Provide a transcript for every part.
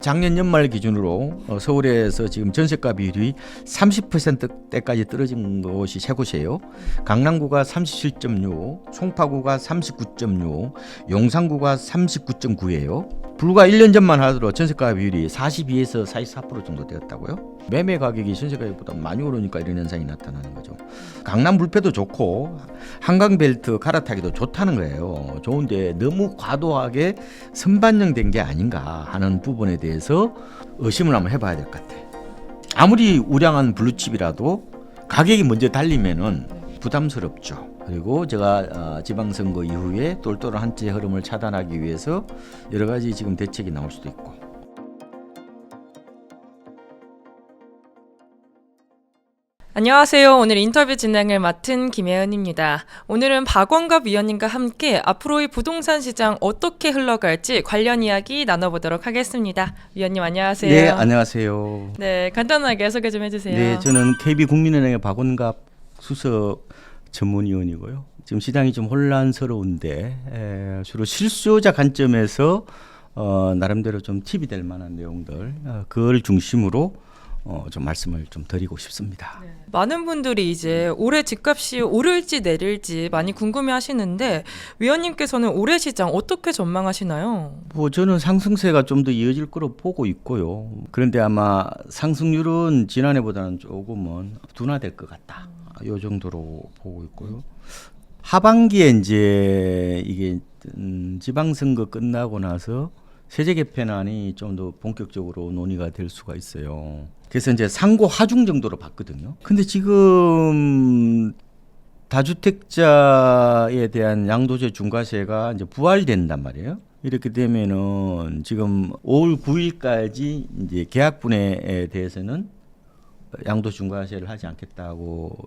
작년 연말 기준으로 서울에서 지금 전세가 비율이 30%대까지 떨어진 곳이 세 곳이에요. 강남구가 37.6, 송파구가 39.6, 용산구가 39.9예요. 불과 1년 전만 하더라도 전세가 비율이 42에서 44% 정도 되었다고요. 매매 가격이 전세 가격보다 많이 오르니까 이런 현상이 나타나는 거죠. 강남 불패도 좋고 한강벨트 갈아타기도 좋다는 거예요. 좋은데 너무 과도하게 선반영된 게 아닌가 하는 부분에 대해서 의심을 한번 해봐야 될 것 같아요. 아무리 우량한 블루칩이라도 가격이 먼저 달리면은 부담스럽죠. 그리고 제가 지방선거 이후에 똘똘한 한채 흐름을 차단하기 위해서 여러 가지 지금 대책이 나올 수도 있고. 안녕하세요. 오늘 인터뷰 진행을 맡은 김혜은입니다. 오늘은 박원갑 위원님과 함께 앞으로의 부동산 시장 어떻게 흘러갈지 관련 이야기 나눠보도록 하겠습니다. 위원님 안녕하세요. 네, 안녕하세요. 네, 간단하게 소개 좀 해주세요. 네, 저는 KB국민은행의 박원갑 수석 전문위원이고요. 지금 시장이 좀 혼란스러운데 주로 실수요자 관점에서 나름대로 좀 팁이 될 만한 내용들 그걸 중심으로 좀 말씀을 좀 드리고 싶습니다. 네. 많은 분들이 이제 올해 집값이 오를지 내릴지 많이 궁금해하시는데 위원님께서는 올해 시장 어떻게 전망하시나요? 뭐 저는 상승세가 좀 더 이어질 거로 보고 있고요. 그런데 아마 상승률은 지난해보다는 조금은 둔화될 것 같다. 이 정도로 보고 있고요. 하반기에 이제 이게 지방선거 끝나고 나서 세제 개편안이 좀 더 본격적으로 논의가 될 수가 있어요. 그래서 이제 상고 하중 정도로 봤거든요. 근데 지금 다주택자에 대한 양도세 중과세가 이제 부활된단 말이에요. 이렇게 되면은 지금 5월 9일까지 이제 계약분에 대해서는 양도 중과세를 하지 않겠다고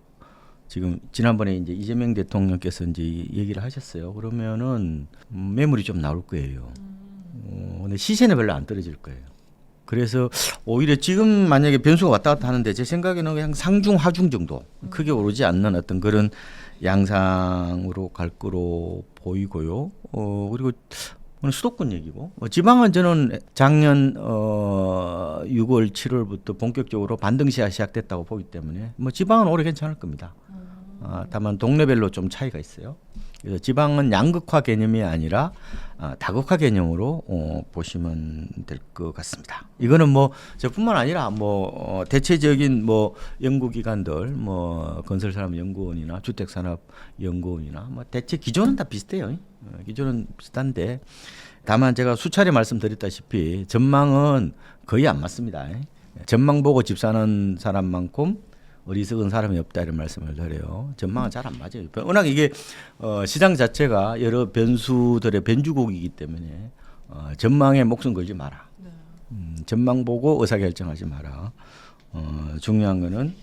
지금 지난번에 이제 이재명 대통령께서 이제 얘기를 하셨어요. 그러면은 매물이 좀 나올 거예요. 근데 시세는 별로 안 떨어질 거예요. 그래서 오히려 지금 만약에 변수가 왔다 갔다 하는데 제 생각에는 그냥 상중 하중 정도 크게 오르지 않는 어떤 그런 양상으로 갈 거로 보이고요. 그리고 오늘 수도권 얘기고 지방은 저는 작년 6월 7월부터 본격적으로 반등시가 시작됐다고 보기 때문에 뭐 지방은 올해 괜찮을 겁니다. 다만 동네별로 좀 차이가 있어요. 그래서 지방은 양극화 개념이 아니라 다극화 개념으로 보시면 될 것 같습니다. 이거는 뭐 저뿐만 아니라 뭐 대체적인 뭐 연구기관들, 뭐 건설산업연구원이나 주택산업연구원이나 뭐 대체 기조는 다 비슷해요. 기조는 비슷한데 다만 제가 수차례 말씀드렸다시피 전망은 거의 안 맞습니다. 전망 보고 집 사는 사람만큼 어리석은 사람이 없다 이런 말씀을 드려요. 전망은 잘 안 맞아요. 워낙 이게 시장 자체가 여러 변수들의 변주곡이기 때문에 전망에 목숨 걸지 마라. 전망 보고 의사결정하지 마라. 중요한 거는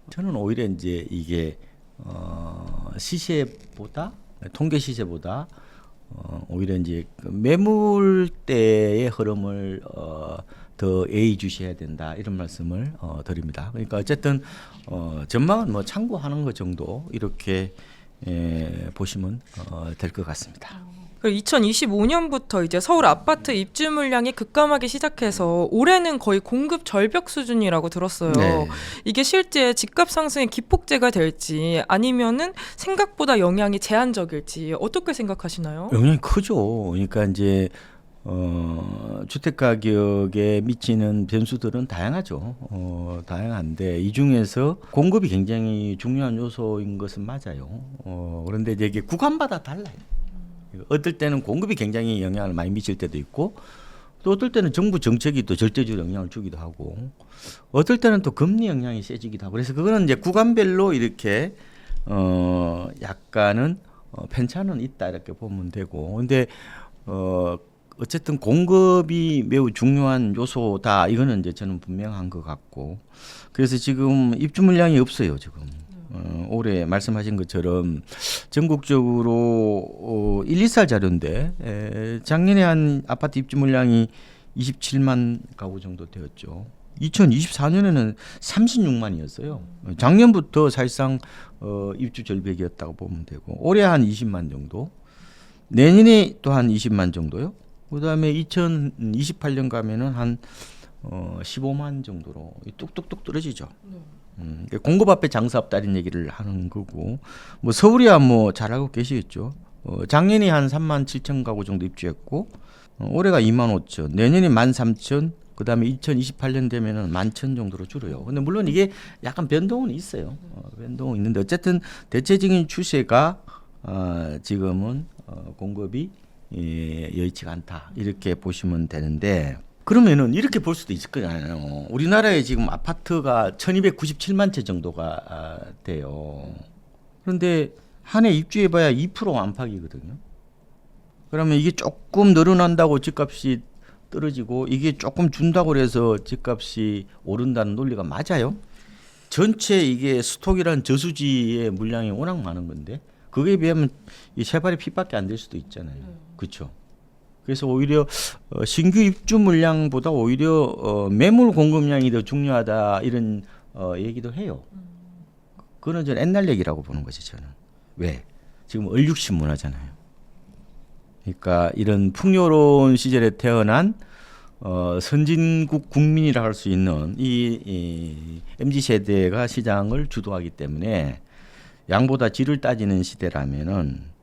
저는 오히려 이제 이게 시세보다 통계 시세보다 오히려 이제 그 매물대의 흐름을 더 예의주시해야 된다 이런 말씀을 드립니다. 그러니까 어쨌든 전망은 뭐 참고하는 것 정도 이렇게 보시면 될 것 같습니다. 2025년부터 이제 서울 아파트 입주 물량이 급감하기 시작해서 올해는 거의 공급 절벽 수준이라고 들었어요. 네. 이게 실제 집값 상승의 기폭제가 될지 아니면은 생각보다 영향이 제한적일지 어떻게 생각하시나요? 영향이 크죠. 그러니까 이제 주택 가격에 미치는 변수들은 다양하죠. 다양한데 이 중에서 공급이 굉장히 중요한 요소인 것은 맞아요. 그런데 이제 이게 구간마다 달라요. 어떨 때는 공급이 굉장히 영향을 많이 미칠 때도 있고 또 어떨 때는 정부 정책이 또 절대적으로 영향을 주기도 하고 어떨 때는 또 금리 영향이 세지기도 하고 그래서 그거는 이제 구간별로 이렇게 약간은 편차는 있다 이렇게 보면 되고 근데 어쨌든 공급이 매우 중요한 요소다. 이거는 이제 저는 분명한 것 같고. 그래서 지금 입주 물량이 없어요, 지금. 올해 말씀하신 것처럼 전국적으로 1, 2살 자료인데 작년에 한 아파트 입주 물량이 27만 가구 정도 되었죠. 2024년에는 36만이었어요. 작년부터 사실상 입주 절벽이었다고 보면 되고 올해 한 20만 정도. 내년에 또 한 20만 정도요. 그다음에 2028년 가면은 한 15만 정도로 뚝뚝뚝 떨어지죠. 그러니까 공급 앞에 장사 없다 이런 얘기를 하는 거고, 뭐 서울이야 뭐 잘 알고 계시겠죠. 작년이 한 3만 7천 가구 정도 입주했고, 올해가 2만 5천, 내년이 1만 3천, 그다음에 2028년 되면은 11,000 정도로 줄어요. 근데 물론 이게 약간 변동은 있어요. 변동은 있는데 어쨌든 대체적인 추세가 지금은 공급이 여의치가 않다 이렇게 보시면 되는데, 그러면은 이렇게 볼 수도 있을 거잖아요. 우리나라에 지금 아파트가 1297만 채 정도가 돼요. 그런데 한 해 입주해봐야 2% 안팎이거든요. 그러면 이게 조금 늘어난다고 집값이 떨어지고 이게 조금 준다고 해서 집값이 오른다는 논리가 맞아요? 전체 이게 스톡이란 저수지의 물량이 워낙 많은 건데 그거에 비하면 이 세 발의 핏밖에 안 될 수도 있잖아요. 그렇죠? 그래서 오히려 신규 입주 물량보다 오히려 매물 공급량이 더 중요하다 이런 얘기도 해요. 그거는 전 옛날 얘기라고 보는 거지 저는. 왜? 지금 얼육신 문화잖아요. 그러니까 이런 풍요로운 시절에 태어난 선진국 국민이라 할 수 있는 이 MZ 세대가 시장을 주도하기 때문에 양보다 질을 따지는 시대라면은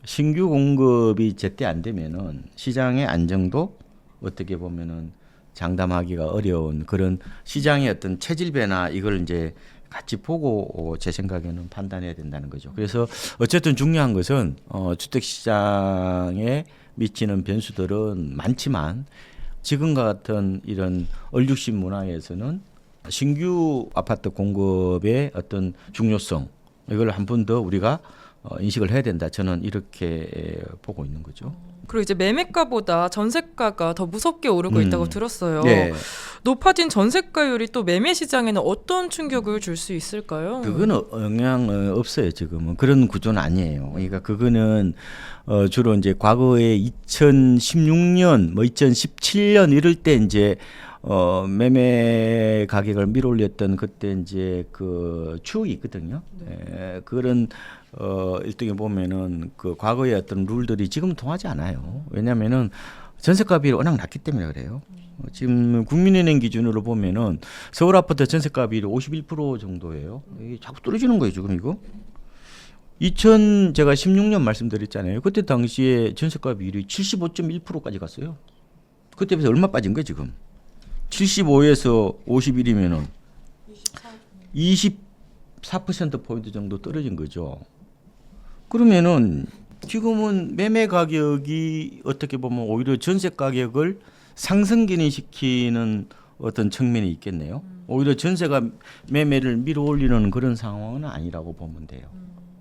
신규 공급이 제때 안 되면은 시장의 안정도 어떻게 보면은 장담하기가 어려운 그런 시장의 어떤 체질 변화 이걸 이제 같이 보고 제 생각에는 판단해야 된다는 거죠. 그래서 어쨌든 중요한 것은 주택 시장에 미치는 변수들은 많지만 지금과 같은 이런 얼죽신 문화에서는 신규 아파트 공급의 어떤 중요성 이걸 한 번 더 우리가 인식을 해야 된다. 저는 이렇게 보고 있는 거죠. 그리고 이제 매매가보다 전세가가 더 무섭게 오르고 있다고 들었어요. 네. 높아진 전세가율이 또 매매 시장에는 어떤 충격을 줄 수 있을까요? 그거는 영향 없어요. 지금은 그런 구조는 아니에요. 그러니까 그거는 주로 이제 과거에 2016년, 뭐 2017년 이럴 때 이제 매매 가격을 밀어올렸던 그때 이제 그 추억이 있거든요. 그런 일종에 보면은 그 과거의 어떤 룰들이 지금 통하지 않아요. 왜냐하면은 전세값이 워낙 낮기 때문에 그래요. 지금 국민은행 기준으로 보면은 서울 아파트 전세값이 51% 정도예요. 이게 자꾸 떨어지는 거예요, 지금 이거. 제가 16년 말씀드렸잖아요. 그때 당시에 전세값이 75.1%까지 갔어요. 그때 비해서 얼마 빠진 거예요, 지금? 75에서 51이면은 24%포인트 정도 떨어진 거죠. 그러면은 지금은 매매 가격이 어떻게 보면 오히려 전세 가격을 상승기능시키는 어떤 측면이 있겠네요. 오히려 전세가 매매를 밀어올리는 그런 상황은 아니라고 보면 돼요.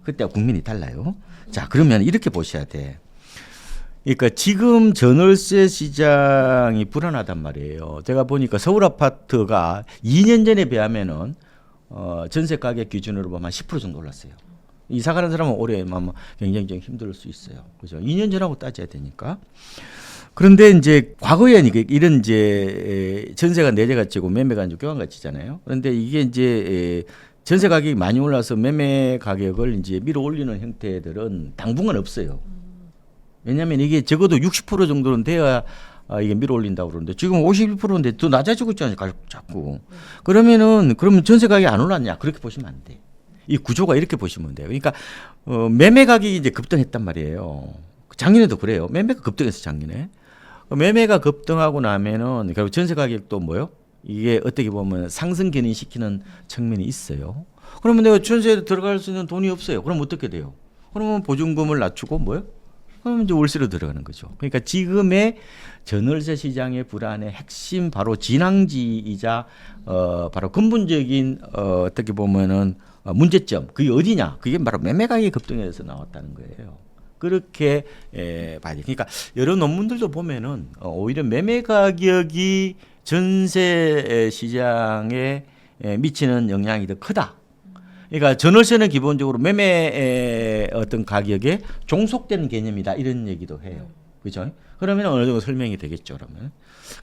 그때와 국민이 달라요. 자, 그러면 이렇게 보셔야 돼. 그러니까 지금 전월세 시장이 불안하단 말이에요. 제가 보니까 서울 아파트가 2년 전에 비하면은 전세 가격 기준으로 보면 10% 정도 올랐어요. 이사 가는 사람은 올해 굉장히 좀 힘들 수 있어요. 그죠? 2년 전하고 따져야 되니까. 그런데 이제 과거에 이런 이제 전세가 내재가 치고 매매가 이제 교환 가치잖아요. 그런데 이게 이제 전세 가격이 많이 올라서 매매 가격을 이제 밀어 올리는 형태들은 당분간 없어요. 왜냐하면 이게 적어도 60% 정도는 돼야 이게 밀어 올린다고 그러는데 지금 51%인데 더 낮아지고 있잖아요. 자꾸. 그러면 전세 가격이 안 올랐냐? 그렇게 보시면 안 돼. 이 구조가 이렇게 보시면 돼요. 그러니까 매매 가격이 이제 급등했단 말이에요. 작년에도 그래요. 매매가 급등했어 작년에. 매매가 급등하고 나면은 결국 전세 가격도 뭐요? 이게 어떻게 보면 상승 견인시키는 측면이 있어요. 그러면 내가 전세에 들어갈 수 있는 돈이 없어요. 그럼 어떻게 돼요? 그러면 보증금을 낮추고 뭐요? 그럼 이제 월세로 들어가는 거죠. 그러니까 지금의 전월세 시장의 불안의 핵심 바로 진앙지이자 바로 근본적인 어떻게 보면은 문제점 그게 어디냐? 그게 바로 매매 가격이 급등해서 나왔다는 거예요. 그렇게 봐야 돼. 그러니까 여러 논문들도 보면은 오히려 매매 가격이 전세 시장에 미치는 영향이 더 크다. 그러니까 전월세는 기본적으로 매매 어떤 가격에 종속되는 개념이다 이런 얘기도 해요. 그죠? 그러면 어느 정도 설명이 되겠죠. 그러면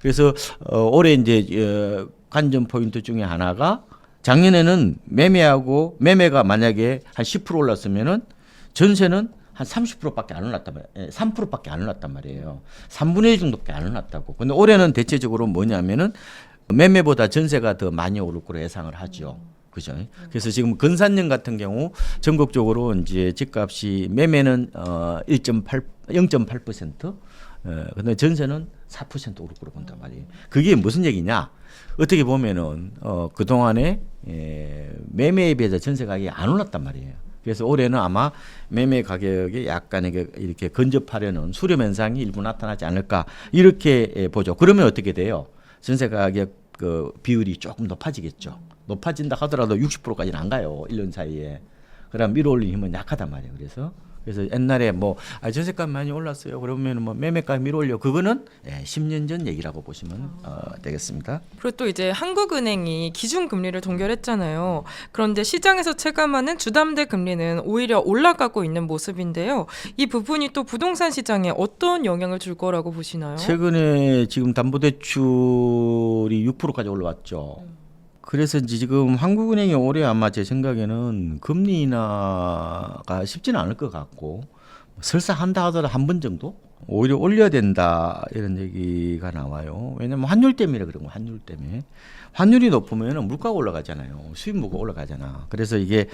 그래서 올해 이제 관전 포인트 중에 하나가 작년에는 매매가 만약에 한 10% 올랐으면은 전세는 한 30%밖에 안 올랐단 말이에요. 3%밖에 안 올랐단 말이에요. 3분의 1 정도밖에 안 올랐다고. 근데 올해는 대체적으로 뭐냐면은 매매보다 전세가 더 많이 오를 거로 예상을 하죠. 그죠? 그래서 지금 근산년 같은 경우 전국적으로 이제 집값이 매매는 0.8%, 근데 전세는 4% 오를 거로 본단 말이에요. 그게 무슨 얘기냐? 어떻게 보면은 그 동안에 매매에 비해서 전세 가격이 안 올랐단 말이에요. 그래서 올해는 아마 매매 가격이 약간 이렇게 근접하려는 수렴 현상이 일부 나타나지 않을까 이렇게 보죠. 그러면 어떻게 돼요? 전세 가격 그 비율이 조금 높아지겠죠. 높아진다 하더라도 60%까지는 안 가요. 1년 사이에. 그럼 밀어올리는 힘은 약하단 말이에요. 그래서 옛날에 뭐 전세값 많이 올랐어요. 그러면 뭐 매매값 밀어올려. 그거는 10년 전 얘기라고 보시면 되겠습니다. 그리고 또 이제 한국은행이 기준금리를 동결했잖아요. 그런데 시장에서 체감하는 주담대 금리는 오히려 올라가고 있는 모습인데요. 이 부분이 또 부동산 시장에 어떤 영향을 줄 거라고 보시나요? 최근에 지금 담보대출이 6%까지 올라왔죠. 그래서 이제 지금 한국은행이 올해 아마 제 생각에는 금리 인하가 쉽지는 않을 것 같고 설사 한다 하더라도 한 번 정도 오히려 올려야 된다 이런 얘기가 나와요. 왜냐면 환율 때문에 그런 거 환율 때문에 환율이 높으면 물가가 올라가잖아요. 수입물가 올라가잖아. 그래서 이게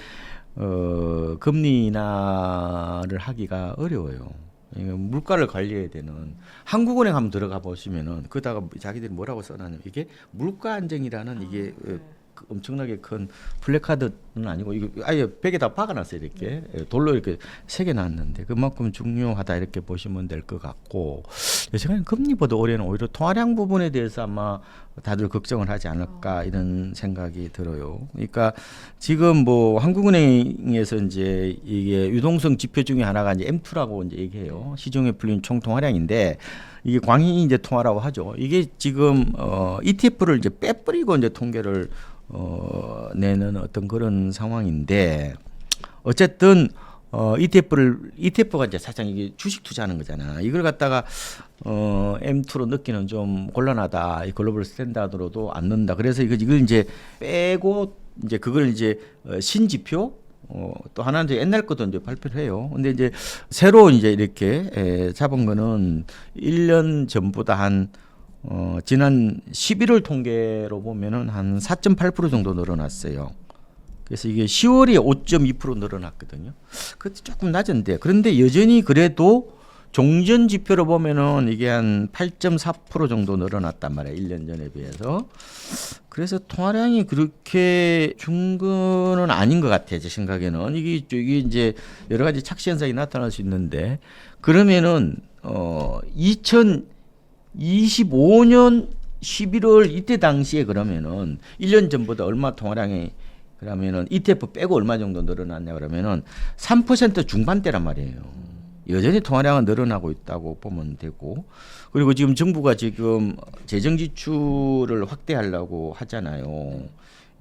금리 인하를 하기가 어려워요. 물가를 관리해야 되는 한국은행 한번 들어가 보시면은 그다가 자기들이 뭐라고 써놨냐면 이게 물가 안정이라는 이게 엄청나게 큰 플래카드는 아니고 이거 아예 벽에다 박아놨어요. 이렇게 돌로 이렇게 새겨놨는데 그만큼 중요하다 이렇게 보시면 될 것 같고 제 생각엔 금리보다 올해는 오히려 통화량 부분에 대해서 아마 다들 걱정을 하지 않을까 이런 생각이 들어요. 그러니까 지금 뭐 한국은행에서 이제 이게 유동성 지표 중에 하나가 이제 M2라고 이제 얘기해요. 시중에 풀린 총 통화량인데 이게 광의 이제 통화라고 하죠. 이게 지금 ETF를 이제 빼버리고 이제 통계를 내는 어떤 그런 상황인데 어쨌든 ETF가 이제 사실상 이게 주식 투자하는 거잖아. 이걸 갖다가 M2로 넣기는 좀 곤란하다. 이 글로벌 스탠다드로도 안 넣는다. 그래서 이걸 이제 빼고 이제 그걸 이제 신지표 또 하나는 이제 옛날 것도 이제 발표를 해요. 근데 이제 새로 이제 이렇게 잡은 거는 1년 전보다 한 지난 11월 통계로 보면은 한 4.8% 정도 늘어났어요. 그래서 이게 10월에 5.2% 늘어났거든요. 그것도 조금 낮은데 그런데 여전히 그래도 종전 지표로 보면은 이게 한 8.4% 정도 늘어났단 말이에요. 1년 전에 비해서. 그래서 통화량이 그렇게 준 거는 아닌 것 같아요. 제 생각에는. 이게 이제 여러 가지 착시 현상이 나타날 수 있는데 그러면은 2025년 11월 이때 당시에 그러면은 1년 전보다 얼마 통화량이 그러면은 ETF 빼고 얼마 정도 늘어났냐 그러면은 3% 중반대란 말이에요. 여전히 통화량은 늘어나고 있다고 보면 되고 그리고 지금 정부가 지금 재정 지출을 확대하려고 하잖아요.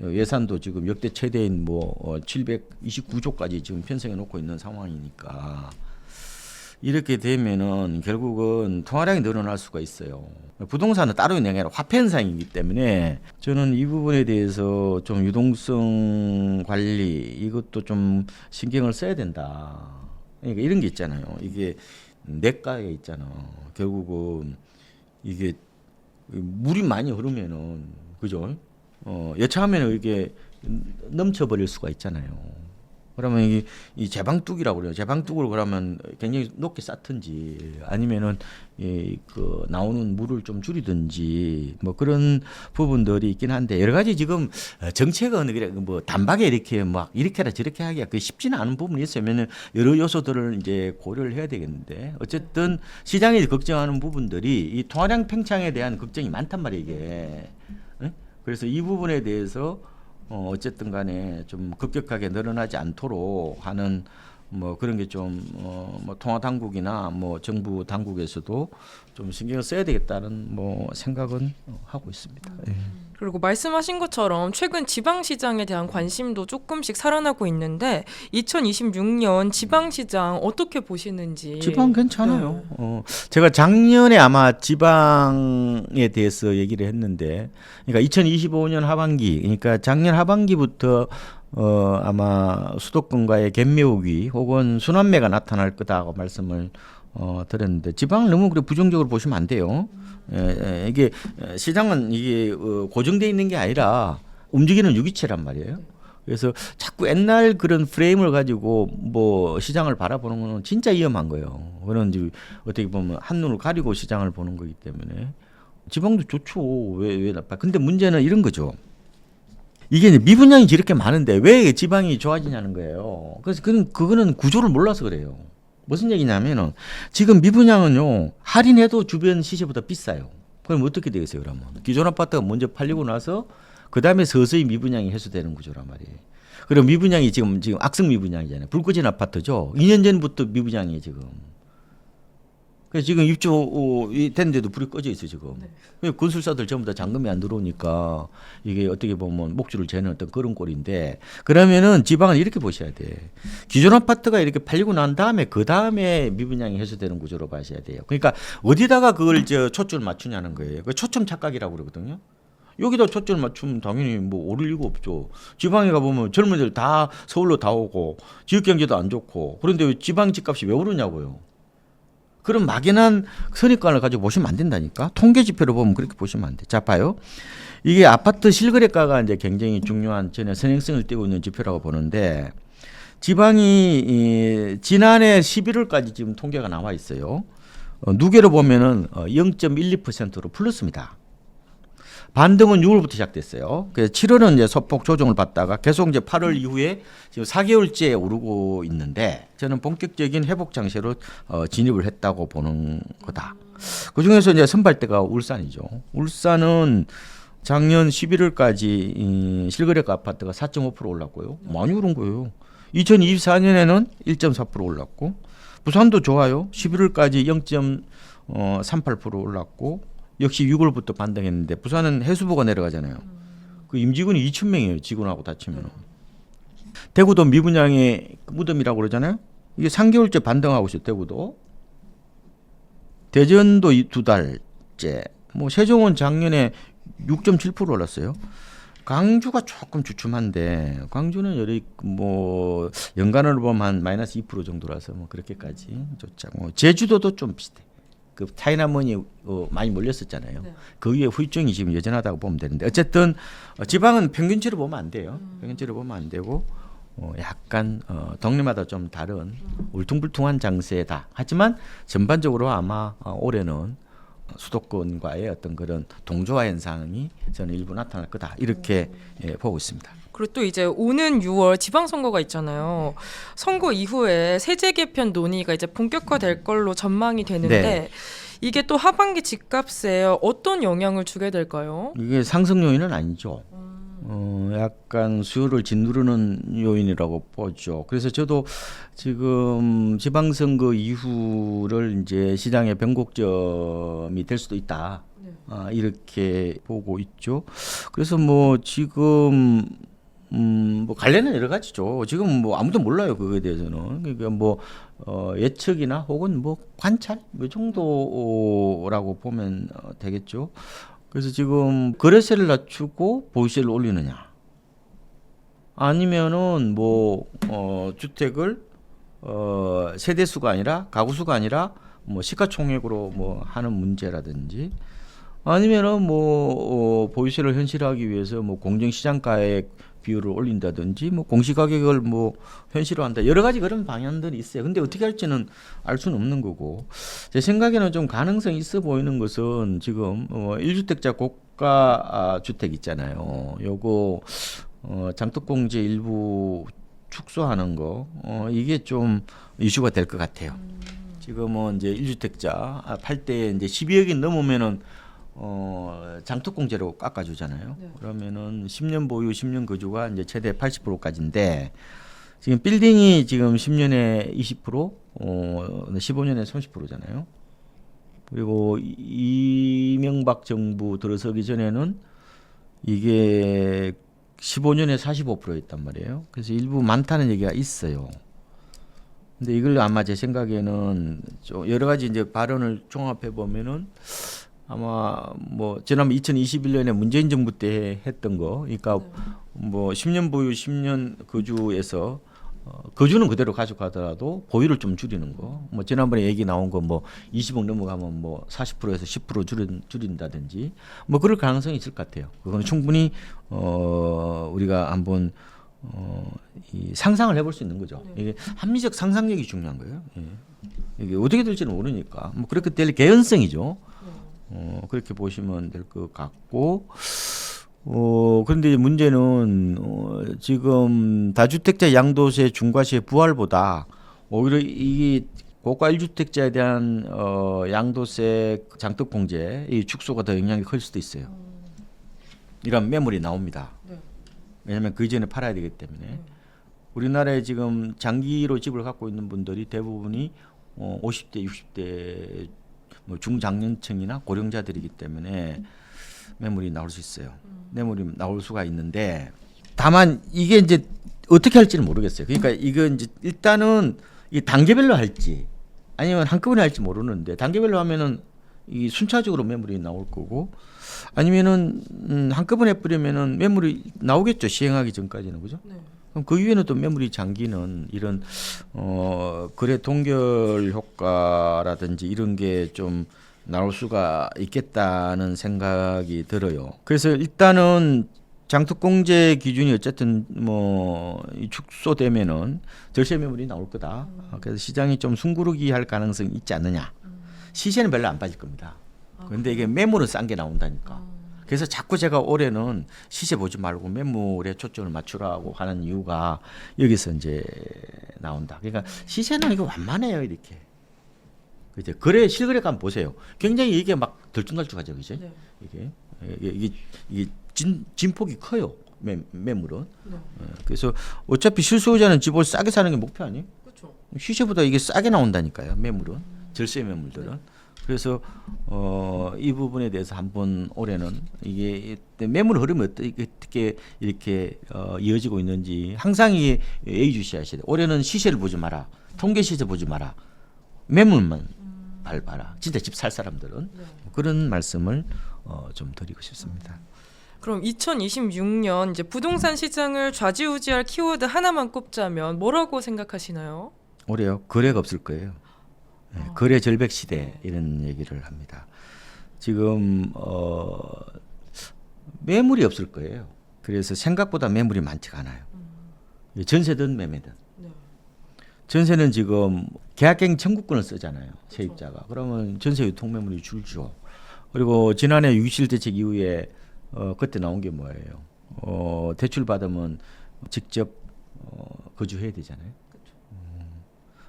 예산도 지금 역대 최대인 뭐 729조까지 지금 편성해 놓고 있는 상황이니까 이렇게 되면은 결국은 통화량이 늘어날 수가 있어요. 부동산은 따로 있는 게 아니라 화폐 현상이기 때문에 저는 이 부분에 대해서 좀 유동성 관리 이것도 좀 신경을 써야 된다. 그러니까 이런 게 있잖아요. 이게 내과에 있잖아. 결국은 이게 물이 많이 흐르면은 그죠? 여차하면 이게 넘쳐버릴 수가 있잖아요. 그러면 이 제방뚝이라고 그래요. 제방뚝으로 그러면 굉장히 높게 쌓든지 아니면은 그 나오는 물을 좀 줄이든지 뭐 그런 부분들이 있긴 한데 여러 가지 지금 정책은 그래 뭐 단박에 이렇게 막 이렇게라 저렇게 하기가 그 쉽지는 않은 부분이 있어요. 왜냐면 여러 요소들을 이제 고려를 해야 되겠는데 어쨌든 시장이 걱정하는 부분들이 이 통화량 팽창에 대한 걱정이 많단 말이에요. 이게. 그래서 이 부분에 대해서 어쨌든 간에 좀 급격하게 늘어나지 않도록 하는 뭐 그런 게 좀 뭐 통화 당국이나 뭐 정부 당국에서도 좀 신경을 써야 되겠다는 뭐 생각은 하고 있습니다. 그리고 말씀하신 것처럼 최근 지방시장에 대한 관심도 조금씩 살아나고 있는데 2026년 지방시장 어떻게 보시는지. 지방 괜찮아요. 제가 작년에 아마 지방에 대해서 얘기를 했는데, 그러니까 2025년 하반기, 그러니까 작년 하반기부터 아마 수도권과의 갭매우기 혹은 순환매가 나타날 거다고 말씀을 드렸는데 지방을 너무 그래 부정적으로 보시면 안 돼요. 이게 시장은 이게 고정돼 있는 게 아니라 움직이는 유기체란 말이에요. 그래서 자꾸 옛날 그런 프레임을 가지고 뭐 시장을 바라보는 거는 진짜 위험한 거예요. 그런 이제 어떻게 보면 한눈을 가리고 시장을 보는 거기 때문에 지방도 좋죠. 왜 나빠? 근데 문제는 이런 거죠. 이게 이제 미분양이 저렇게 많은데 왜 지방이 좋아지냐는 거예요. 그래서 그거는 구조를 몰라서 그래요. 무슨 얘기냐면은 지금 미분양은요 할인해도 주변 시세보다 비싸요. 그럼 어떻게 되겠어요? 그러면 기존 아파트가 먼저 팔리고 나서 그 다음에 서서히 미분양이 해소되는 구조란 말이에요. 그럼 미분양이 지금 악성 미분양이잖아요. 불 꺼진 아파트죠. 2년 전부터 미분양이에요 지금. 그래서 지금 입주 됐는데도 불이 꺼져 있어요 지금. 네. 건설사들 전부 다 잔금이 안 들어오니까 이게 어떻게 보면 목줄을 재는 어떤 그런 꼴인데 그러면은 지방은 이렇게 보셔야 돼. 기존 아파트가 이렇게 팔리고 난 다음에 그 다음에 미분양이 해소되는 구조로 봐셔야 돼요. 그러니까 어디다가 그걸 초점을 맞추냐는 거예요. 그 초점 착각이라고 그러거든요. 여기다 초점을 맞추면 당연히 뭐 오를 이유가 없죠. 지방에 가보면 젊은이들 다 서울로 다 오고 지역경제도 안 좋고 그런데 왜 지방 집값이 왜 오르냐고요. 그런 막연한 선입관을 가지고 보시면 안 된다니까. 통계 지표로 보면 그렇게 보시면 안 돼. 자, 봐요. 이게 아파트 실거래가가 이제 굉장히 중요한 전에 선행성을 띠고 있는 지표라고 보는데 지방이 지난해 11월까지 지금 통계가 나와 있어요. 누계로 보면은 0.12%로 플러스입니다. 반등은 6월부터 시작됐어요. 그래서 7월은 이제 소폭 조정을 받다가 계속 이제 8월 이후에 지금 4개월째 오르고 있는데 저는 본격적인 회복 장세로 진입을 했다고 보는 거다. 그 중에서 이제 선발대가 울산이죠. 울산은 작년 11월까지 실거래가 아파트가 4.5% 올랐고요. 많이 오른 거예요. 2024년에는 1.4% 올랐고 부산도 좋아요. 11월까지 0.38% 올랐고 역시 6월부터 반등했는데 부산은 해수부가 내려가잖아요. 그 임직원이 2,000명이에요. 직원하고 다 치면. 대구도 미분양의 무덤이라고 그러잖아요. 이게 3개월째 반등하고 있어요. 대구도. 대전도 2달째. 뭐 세종은 작년에 6.7% 올랐어요. 광주가 조금 주춤한데 광주는 여리 뭐 연간으로 보면 한 마이너스 2% 정도라서 뭐 그렇게까지 좋지 않고 제주도도 좀 비슷해. 그 차이나머니 많이 몰렸었잖아요. 네. 그 위에 후유증이 지금 여전하다고 보면 되는데 어쨌든 지방은 평균치로 보면 안 돼요. 평균치로 보면 안 되고 약간 동네마다 좀 다른 울퉁불퉁한 장세다. 하지만 전반적으로 아마 올해는 수도권과의 어떤 그런 동조화 현상이 저는 일부 나타날 거다. 이렇게 보고 있습니다. 그리고 또 이제 오는 6월 지방선거가 있잖아요. 선거 이후에 세제 개편 논의가 이제 본격화될 걸로 전망이 되는데 네. 이게 또 하반기 집값에 어떤 영향을 주게 될까요? 이게 상승 요인은 아니죠. 약간 수요를 짓누르는 요인이라고 보죠. 그래서 저도 지금 지방선거 이후를 이제 시장의 변곡점이 될 수도 있다. 이렇게 보고 있죠. 그래서 뭐 지금 뭐 관련은 여러 가지죠. 지금 뭐 아무도 몰라요 그거에 대해서는. 그러니까 뭐 예측이나 혹은 뭐 관찰 이 정도라고 보면 되겠죠. 그래서 지금 거래세를 낮추고 보유세를 올리느냐, 아니면은 뭐 주택을 세대수가 아니라 가구수가 아니라 뭐 시가총액으로 뭐 하는 문제라든지, 아니면은 뭐 보유세를 현실화하기 위해서 뭐 공정시장가액 비율을 올린다든지 뭐 공시가격을 뭐 현실화한다, 여러 가지 그런 방향들이 있어요. 근데 어떻게 할지는 알 수는 없는 거고, 제 생각에는 좀 가능성이 있어 보이는 것은 지금 1주택자 고가 주택 있잖아요. 요거 장독공제 일부 축소하는 거 이게 좀 이슈가 될 것 같아요. 지금은 이제 1주택자 팔 때 이제 12억이 넘으면은 장특공제로 깎아주잖아요. 네. 그러면은 10년 보유, 10년 거주가 이제 최대 80%까지인데 지금 빌딩이 지금 10년에 20%, 15년에 30%잖아요. 그리고 이명박 정부 들어서기 전에는 이게 15년에 45%였단 말이에요. 그래서 일부 많다는 얘기가 있어요. 근데 이걸 아마 제 생각에는 좀 여러 가지 이제 발언을 종합해 보면은 아마 뭐 지난번 2021년에 문재인 정부 때 했던 거, 그러니까 뭐 10년 보유 10년 거주에서 거주는 그대로 가져가더라도 보유를 좀 줄이는 거. 뭐 지난번에 얘기 나온 거 뭐 20억 넘어가면 뭐 40%에서 10% 줄인다든지 뭐 그럴 가능성이 있을 것 같아요. 그거는 충분히 우리가 한번 이 상상을 해볼 수 있는 거죠. 이게 합리적 상상력이 중요한 거예요. 예. 이게 어떻게 될지는 모르니까 뭐 그렇게 될 개연성이죠. 그렇게 보시면 될 것 같고. 그런데 문제는 지금 다주택자 양도세 중과세 부활보다 오히려 이 고가 1주택자에 대한 양도세 장떡공제 이 축소가 더 영향이 클 수도 있어요. 이런 매물이 나옵니다. 네. 왜냐하면 그 이전에 팔아야 되기 때문에 우리나라에 지금 장기로 집을 갖고 있는 분들이 대부분이 50대, 60대 뭐 중장년층이나 고령자들이기 때문에 매물이 나올 수 있어요. 매물이 나올 수가 있는데 다만 이게 이제 어떻게 할지는 모르겠어요. 그러니까 이거 이제 일단은 이 단계별로 할지 아니면 한꺼번에 할지 모르는데 단계별로 하면은 이 순차적으로 매물이 나올 거고 아니면은 한꺼번에 뿌리면은 매물이 나오겠죠. 시행하기 전까지는 그죠? 네. 그럼 그 이후에는 또 매물이 잠기는 이런 거래 동결 효과라든지 이런 게 좀 나올 수가 있겠다는 생각이 들어요. 그래서 일단은 장특공제 기준이 어쨌든 뭐 축소되면은 절세 매물이 나올 거다. 그래서 시장이 좀 숨구르기 할 가능성이 있지 않느냐. 시세는 별로 안 빠질 겁니다. 그런데 이게 매물은 싼 게 나온다니까. 그래서 자꾸 제가 올해는 시세 보지 말고 매물에 초점을 맞추라고 하는 이유가 여기서 이제 나온다. 그러니까 시세는 이거 완만해요 이렇게. 그죠? 거래 실거래가 보세요. 굉장히 이게 막 들쭉날쭉하죠, 그죠? 네. 이게 진폭이 커요. 매물은. 네. 그래서 어차피 실수요자는 집을 싸게 사는 게 목표 아니에요? 그렇죠. 시세보다 이게 싸게 나온다니까요. 매물은 절세 매물들은. 네. 그래서 이 부분에 대해서 한번 올해는 이게 매물 흐름이 어떻게 이렇게 이어지고 있는지 항상 이게 예의주시하셔야 돼요. 올해는 시세를 보지 마라. 통계 시세 보지 마라. 매물만 밟아라. 진짜 집 살 사람들은 그런 말씀을 좀 드리고 싶습니다. 그럼 2026년 이제 부동산 시장을 좌지우지할 키워드 하나만 꼽자면 뭐라고 생각하시나요? 올해요. 거래가 없을 거예요. 네, 거래 절벽 시대 이런 얘기를 합니다. 지금 매물이 없을 거예요. 그래서 생각보다 매물이 많지가 않아요. 전세든 매매든. 네. 전세는 지금 계약갱 청구권을 쓰잖아요. 세입자가. 그러면 전세 유통 매물이 줄죠. 그리고 지난해 6.27 대책 이후에 그때 나온 게 뭐예요? 대출 받으면 직접 거주해야 되잖아요.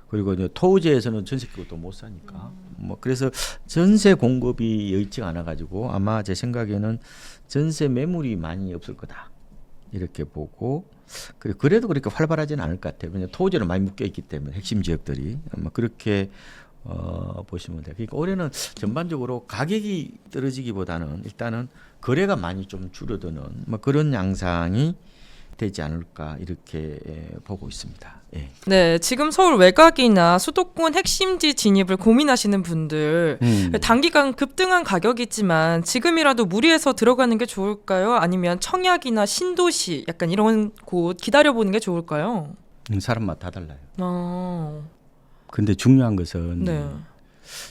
그리고 이제 토지에서는 전세 끼고 또 못 사니까. 뭐 그래서 전세 공급이 여의치가 않아 가지고 아마 제 생각에는 전세 매물이 많이 없을 거다. 이렇게 보고 그래도 그렇게 활발하지는 않을 것 같아요. 왜냐하면 토지는 많이 묶여 있기 때문에 핵심 지역들이 아마 그렇게 보시면 돼요. 그러니까 올해는 전반적으로 가격이 떨어지기보다는 일단은 거래가 많이 좀 줄어드는 뭐 그런 양상이 되지 않을까 이렇게 보고 있습니다. 예. 네, 지금 서울 외곽이나 수도권 핵심지 진입을 고민하시는 분들 단기간 급등한 가격이지만 지금이라도 무리해서 들어가는 게 좋을까요? 아니면 청약이나 신도시 약간 이런 곳 기다려보는 게 좋을까요? 사람마다 다 달라요. 아, 근데 중요한 것은 네.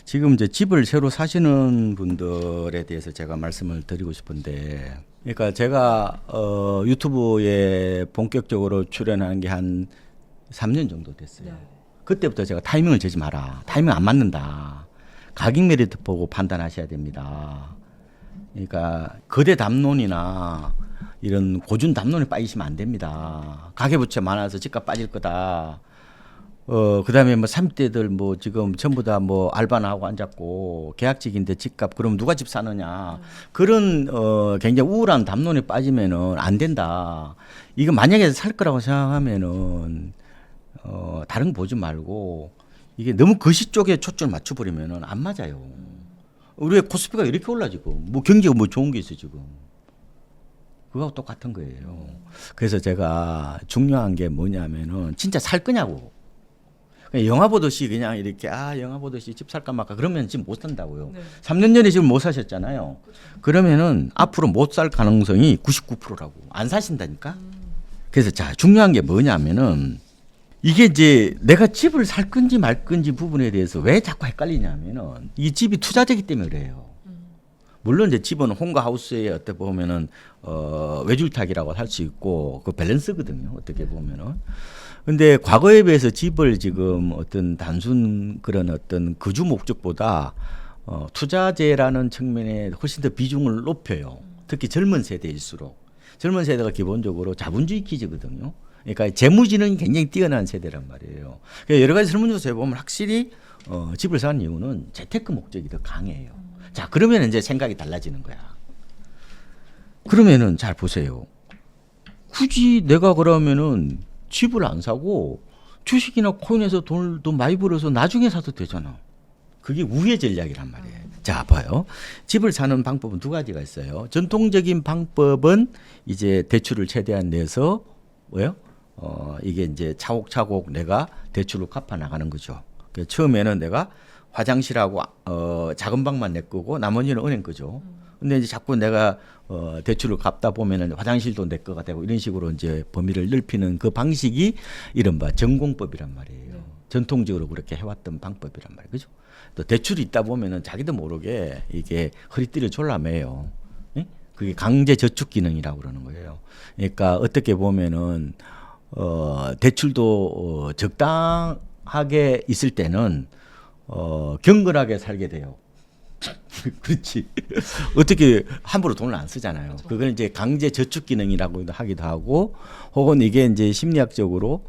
지금 이제 집을 새로 사시는 분들에 대해서 제가 말씀을 드리고 싶은데, 그러니까 제가 유튜브에 본격적으로 출연한 게 한 3년 정도 됐어요. 네. 그때부터 제가 타이밍을 재지 마라. 타이밍 안 맞는다. 가격 메리트 보고 판단하셔야 됩니다. 그러니까 거대 담론이나 이런 고준 담론에 빠지시면 안 됩니다. 가계부채 많아서 집값 빠질 거다. 그다음에 뭐 30대들 뭐 지금 전부 다 뭐 알바나 하고 앉았고 계약직인데 집값 그럼 누가 집 사느냐. 그런 굉장히 우울한 담론에 빠지면은 안 된다. 이거 만약에 살 거라고 생각하면은 다른 거 보지 말고 이게 너무 거시 쪽에 초점을 맞춰 버리면은 안 맞아요. 우리의 코스피가 이렇게 올라 지금. 뭐 경기가 뭐 좋은 게 있어 지금. 그거하고 똑같은 거예요. 그래서 제가 중요한 게 뭐냐면은 진짜 살 거냐고. 영화 보듯이 그냥 이렇게 영화 보듯이 집 살까 말까 그러면 지금 못 산다고요. 네. 3년 전에 지금 못 사셨잖아요. 그러면은 앞으로 못 살 가능성이 99%라고. 안 사신다니까. 그래서 자, 중요한 게 뭐냐면은 이게 이제 내가 집을 살 건지 말 건지 부분에 대해서 왜 자꾸 헷갈리냐면은 이 집이 투자되기 때문에 그래요. 물론 이제 집은 홈과 하우스에 어떻게 보면은 외줄타기라고 할 수 있고 그 밸런스거든요. 어떻게 보면은. 근데 과거에 비해서 집을 지금 어떤 단순 그런 어떤 거주 목적보다 투자재라는 측면에 훨씬 더 비중을 높여요. 특히 젊은 세대일수록. 젊은 세대가 기본적으로 자본주의 기지거든요. 그러니까 재무지능이 굉장히 뛰어난 세대란 말이에요. 그러니까 여러 가지 설문조사에 보면 확실히 집을 사는 이유는 재테크 목적이 더 강해요. 자, 그러면 이제 생각이 달라지는 거야. 그러면은 잘 보세요. 굳이 내가 그러면은 집을 안 사고 주식이나 코인에서 돈을 더 많이 벌어서 나중에 사도 되잖아. 그게 우회 전략이란 말이에요. 자, 봐요. 집을 사는 방법은 두 가지가 있어요. 전통적인 방법은 이제 대출을 최대한 내서 뭐요? 이게 이제 차곡차곡 내가 대출을 갚아 나가는 거죠. 그러니까 처음에는 내가 화장실하고 작은 방만 내 거고 나머지는 은행 거죠. 근데 이제 자꾸 내가 대출을 갚다 보면은 화장실도 내 거가 되고 이런 식으로 이제 범위를 넓히는 그 방식이 이른바 전공법이란 말이에요. 전통적으로 그렇게 해왔던 방법이란 말이에요. 그죠? 또 대출이 있다 보면은 자기도 모르게 이게 허리띠를 졸라매요. 예? 그게 강제 저축 기능이라고 그러는 거예요. 그러니까 어떻게 보면은 대출도 적당하게 있을 때는 경건하게 살게 돼요. 그렇지. 어떻게 함부로 돈을 안 쓰잖아요. 그건 이제 강제 저축 기능이라고 하기도 하고, 혹은 이게 이제 심리학적으로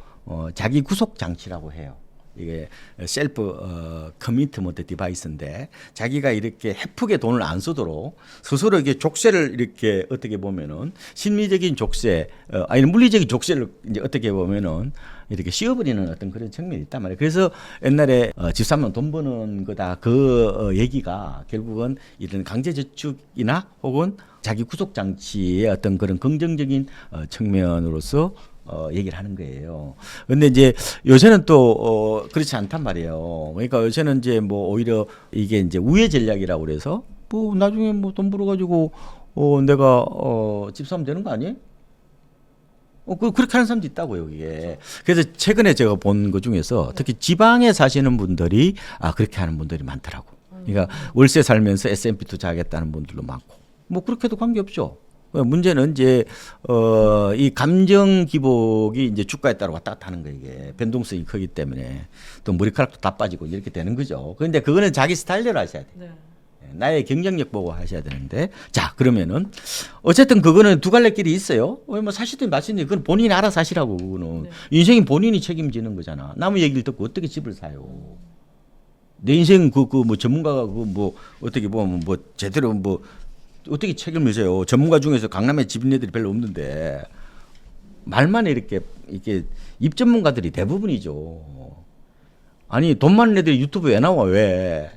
자기 구속 장치라고 해요. 이게 셀프 커미트먼트 디바이스인데 자기가 이렇게 헤프게 돈을 안 쓰도록 스스로 이게 족쇄를 이렇게 어떻게 보면은 심리적인 족쇄 아니 물리적인 족쇄를 이제 어떻게 보면은 이렇게 씌워버리는 어떤 그런 측면이 있단 말이에요. 그래서 옛날에 집 사면 돈 버는 거다 그 얘기가 결국은 이런 강제저축이나 혹은 자기 구속 장치의 어떤 그런 긍정적인 측면으로서 얘기를 하는 거예요. 근데 이제 요새는 또 그렇지 않단 말이에요. 그러니까 요새는 이제 뭐 오히려 이게 이제 우회 전략이라고 그래서 뭐 나중에 뭐 돈 벌어가지고 내가 집 사면 되는 거 아니에요? 그렇게 하는 사람도 있다고요, 이게. 그래서 최근에 제가 본 것 중에서 특히 지방에 사시는 분들이 그렇게 하는 분들이 많더라고. 그러니까 월세 살면서 S&P 투자하겠다는 분들도 많고. 뭐 그렇게도 관계없죠. 문제는 이제 이 감정 기복이 이제 주가에 따라 왔다 갔다 하는 거예요. 이게 변동성이 크기 때문에 또 머리카락도 다 빠지고 이렇게 되는 거죠. 그런데 그거는 자기 스타일대로 하셔야 돼요. 네. 나의 경쟁력 보고 하셔야 되는데, 자, 그러면은 어쨌든 그거는 두 갈래 길이 있어요. 뭐 사시든 마시든 그건 본인이 알아서 하시라고. 그거는 네. 인생이 본인이 책임지는 거잖아. 남의 얘기를 듣고 어떻게 집을 사요? 내 인생 뭐 전문가가 뭐 어떻게 보면 뭐 제대로 뭐 어떻게 책임을 져요? 전문가 중에서 강남에 집 있는 애들이 별로 없는데 말만 이렇게 입 전문가들이 대부분이죠. 아니 돈 많은 애들이 유튜브 왜 나와 왜?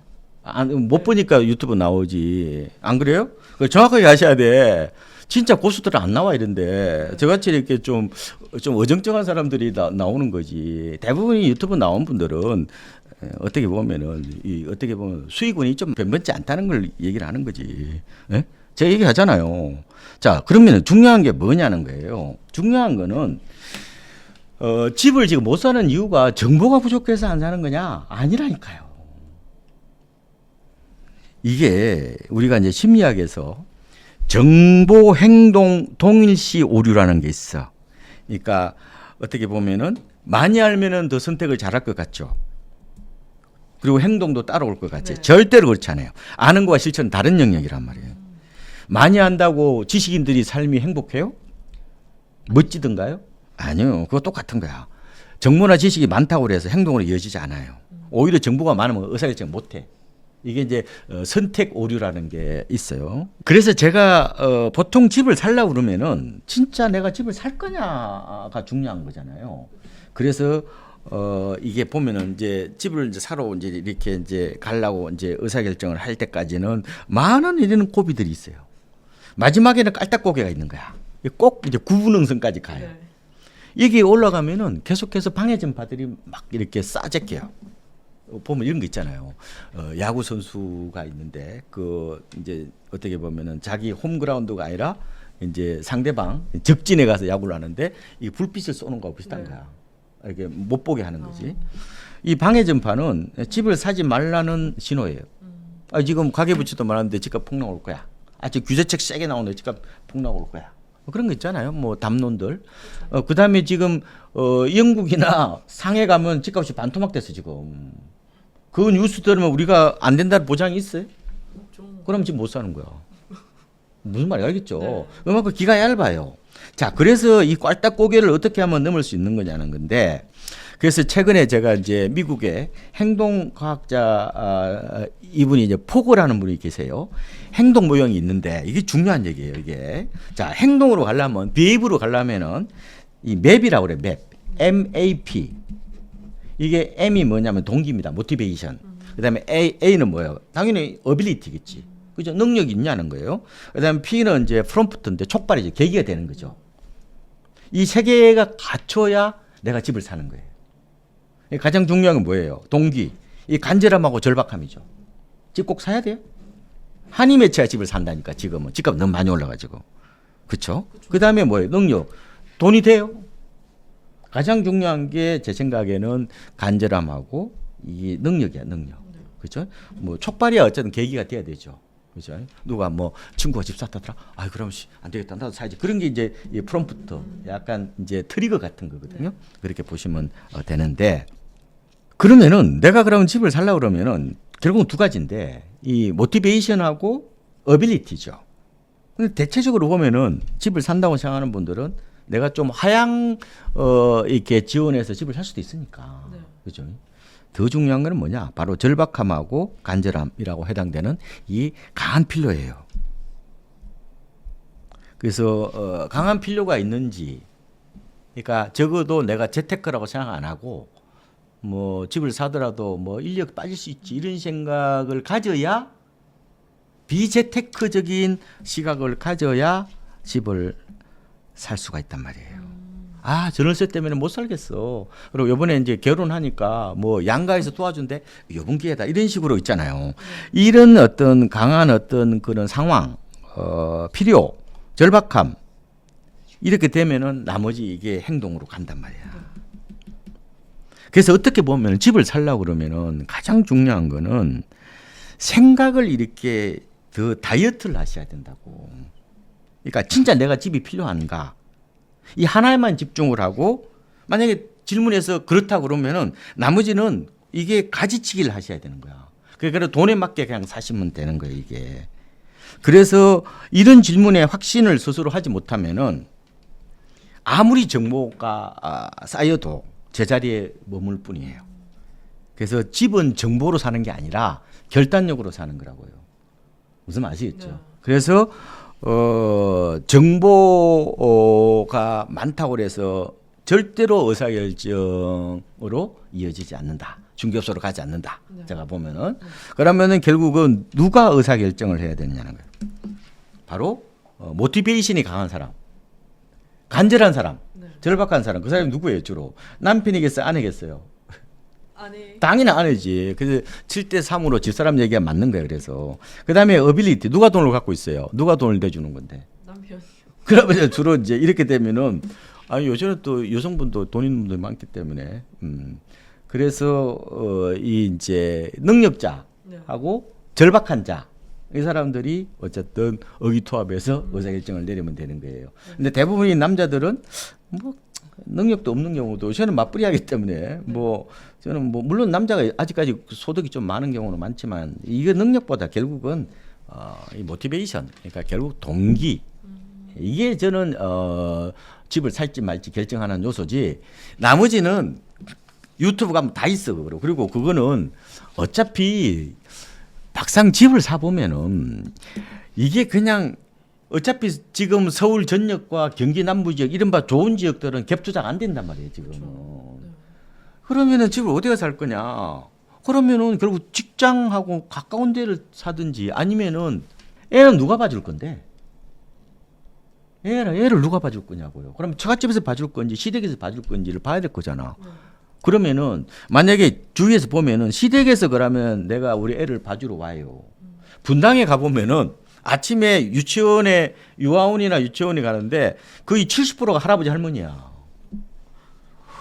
못 보니까 유튜브 나오지. 안 그래요? 정확하게 아셔야 돼. 진짜 고수들은 안 나와 이런데 저같이 이렇게 좀 어정쩡한 사람들이 나오는 거지. 대부분이 유튜브 나온 분들은 어떻게 보면은 어떻게 보면 수익원이 좀 변변치 않다는 걸 얘기를 하는 거지. 예? 제가 얘기하잖아요. 자, 그러면 중요한 게 뭐냐는 거예요. 중요한 거는 집을 지금 못 사는 이유가 정보가 부족해서 안 사는 거냐? 아니라니까요. 이게 우리가 이제 심리학에서 정보 행동 동일시 오류라는 게 있어. 그러니까 어떻게 보면은 많이 알면은 더 선택을 잘할 것 같죠. 그리고 행동도 따라올 것 같지. 네. 절대로 그렇지 않아요. 아는 거와 실천은 다른 영역이란 말이에요. 많이 안다고 지식인들이 삶이 행복해요? 멋지던가요? 아니요. 그거 똑같은 거야. 정보나 지식이 많다고 해서 행동으로 이어지지 않아요. 오히려 정보가 많으면 의사결정 못 해. 이게 이제 선택 오류라는 게 있어요. 그래서 제가 보통 집을 살려고 그러면은 진짜 내가 집을 살 거냐가 중요한 거잖아요. 그래서 이게 보면은 이제 집을 이제 사러 이제 이렇게 이제 가려고 이제 의사결정을 할 때까지는 많은 이런 고비들이 있어요. 마지막에는 깔딱고개가 있는 거야. 꼭 이제 구분응선까지 가요. 네. 여기 올라가면은 계속해서 방해 전파들이 막 이렇게 싸제껴요. 보면 이런 거 있잖아요. 야구 선수가 있는데 그 이제 어떻게 보면은 자기 홈그라운드가 아니라 이제 상대방 적진에 가서 야구를 하는데 이 불빛을 쏘는 거하고 비슷한 거야. 이렇게 못 보게 하는 거지. 이 방해 전파는 집을 사지 말라는 신호예요. 지금 가계부채도 말하는데 집값 폭락 올 거야. 저 규제책 세게 나오는데 집값 폭락 올 거야. 그런 거 있잖아요. 뭐 담론들. 그다음에 지금 영국이나 상해 가면 집값이 반토막 됐어 지금. 그 뉴스 들으면 우리가 안 된다는 보장이 있어요? 그럼 지금 못 사는 거야. 무슨 말인지 알겠죠? 네. 그만큼 기가 얇아요. 자, 그래서 이 꽐딱고개를 어떻게 하면 넘을 수 있는 거냐는 건데, 그래서 최근에 제가 이제 미국의 행동과학자 이분이 이제 포고라는 분이 계세요. 행동 모형이 있는데 이게 중요한 얘기예요. 이게 자 행동으로 가려면 비헤이브로 가려면은 이 맵이라고 그래. 맵, MAP. 이게 M이 뭐냐면 동기입니다. 모티베이션. 그다음에 A는 뭐예요? 당연히 어빌리티겠지. 그죠? 능력이 있냐는 거예요. 그다음에 P는 이제 프롬프트인데 촉발이죠. 계기가 되는 거죠. 이 세 개가 갖춰야 내가 집을 사는 거예요. 가장 중요한 건 뭐예요? 동기. 이 간절함하고 절박함이죠. 집 꼭 사야 돼요? 한이 맺혀야 집을 산다니까 지금은. 집값 너무 많이 올라가지고. 그렇죠? 그다음에 뭐예요? 능력. 돈이 돼요. 가장 중요한 게 제 생각에는 간절함하고 이 능력이야, 능력. 그렇죠? 뭐 촉발이야 어쨌든 계기가 돼야 되죠. 그죠? 누가 뭐 친구가 집 샀다더라. 그럼 안 되겠다. 나도 사야지. 그런 게 이제 이 프롬프트, 약간 이제 트리거 같은 거거든요. 그렇게 보시면 되는데 그러면은 내가 그러면 집을 살려고 그러면은 결국은 두 가지인데 이 모티베이션하고 어빌리티죠. 근데 대체적으로 보면은 집을 산다고 생각하는 분들은 내가 좀 하향 이렇게 지원해서 집을 살 수도 있으니까. 네. 그죠? 더 중요한 거는 뭐냐? 바로 절박함하고 간절함이라고 해당되는 이 강한 필요예요. 그래서 강한 필요가 있는지, 그러니까 적어도 내가 재테크라고 생각 안 하고 뭐 집을 사더라도 뭐 인력 빠질 수 있지 이런 생각을 가져야 비재테크적인 시각을 가져야 집을 살 수가 있단 말이에요. 전월세 때문에 못 살겠어. 그리고 이번에 이제 결혼하니까 뭐 양가에서 도와준대. 요번 기회다. 이런 식으로 있잖아요. 이런 어떤 강한 어떤 그런 상황, 필요, 절박함 이렇게 되면은 나머지 이게 행동으로 간단 말이야. 그래서 어떻게 보면 집을 살려고 그러면은 가장 중요한 거는 생각을 이렇게 더 다이어트를 하셔야 된다고. 그러니까 진짜 내가 집이 필요한가? 이 하나에만 집중을 하고 만약에 질문해서 그렇다 그러면은 나머지는 이게 가지치기를 하셔야 되는 거야. 그러니까 돈에 맞게 그냥 사시면 되는 거예요, 이게. 그래서 이런 질문에 확신을 스스로 하지 못하면은 아무리 정보가 쌓여도 제자리에 머물 뿐이에요. 그래서 집은 정보로 사는 게 아니라 결단력으로 사는 거라고요. 무슨 아시겠죠? 네. 그래서 정보가 많다고 해서 절대로 의사결정으로 이어지지 않는다. 중개업소로 가지 않는다. 네. 제가 보면은. 그러면은 결국은 누가 의사결정을 해야 되느냐는 거예요. 바로 모티베이션이 강한 사람, 간절한 사람, 네. 절박한 사람. 그 사람이 누구예요 주로? 남편이겠어요? 아내겠어요? 아니. 당연히 아내지. 그래서 7대 3으로 집사람 얘기가 맞는 거예요. 그래서 그다음에 어빌리티. 누가 돈을 갖고 있어요? 누가 돈을 내주는 건데? 남편. 그러면 주로 이제 이렇게 되면은 요즘은 또 여성분도 돈 있는 분들이 많기 때문에 그래서 이 이제 능력자하고 절박한 자 이 사람들이 어쨌든 의기투합해서 의사결정을 내리면 되는 거예요. 근데 대부분의 남자들은 뭐 능력도 없는 경우도 저는 맞벌이 하기 때문에 뭐 저는 뭐 물론 남자가 아직까지 소득이 좀 많은 경우는 많지만 이게 능력보다 결국은 이 모티베이션 그러니까 결국 동기 이게 저는 집을 살지 말지 결정하는 요소지 나머지는 유튜브 가면 다 있어 그리고 그거는 어차피 막상 집을 사 보면은 이게 그냥 어차피 지금 서울 전역과 경기 남부 지역 이른바 좋은 지역들은 갭 투자가 안 된단 말이에요 지금은. 그렇죠. 네. 그러면은 집을 어디가 살 거냐? 그러면은 결국 직장하고 가까운 데를 사든지 아니면은 애는 누가 봐줄 건데? 애를 누가 봐줄 거냐고요. 그럼 처갓집에서 봐줄 건지 시댁에서 봐줄 건지를 봐야 될 거잖아. 그러면은 만약에 주위에서 보면은 시댁에서 그러면 내가 우리 애를 봐주러 와요. 분당에 가보면은 아침에 유치원에 유아원이나 유치원에 가는데 거의 70%가 할아버지 할머니야.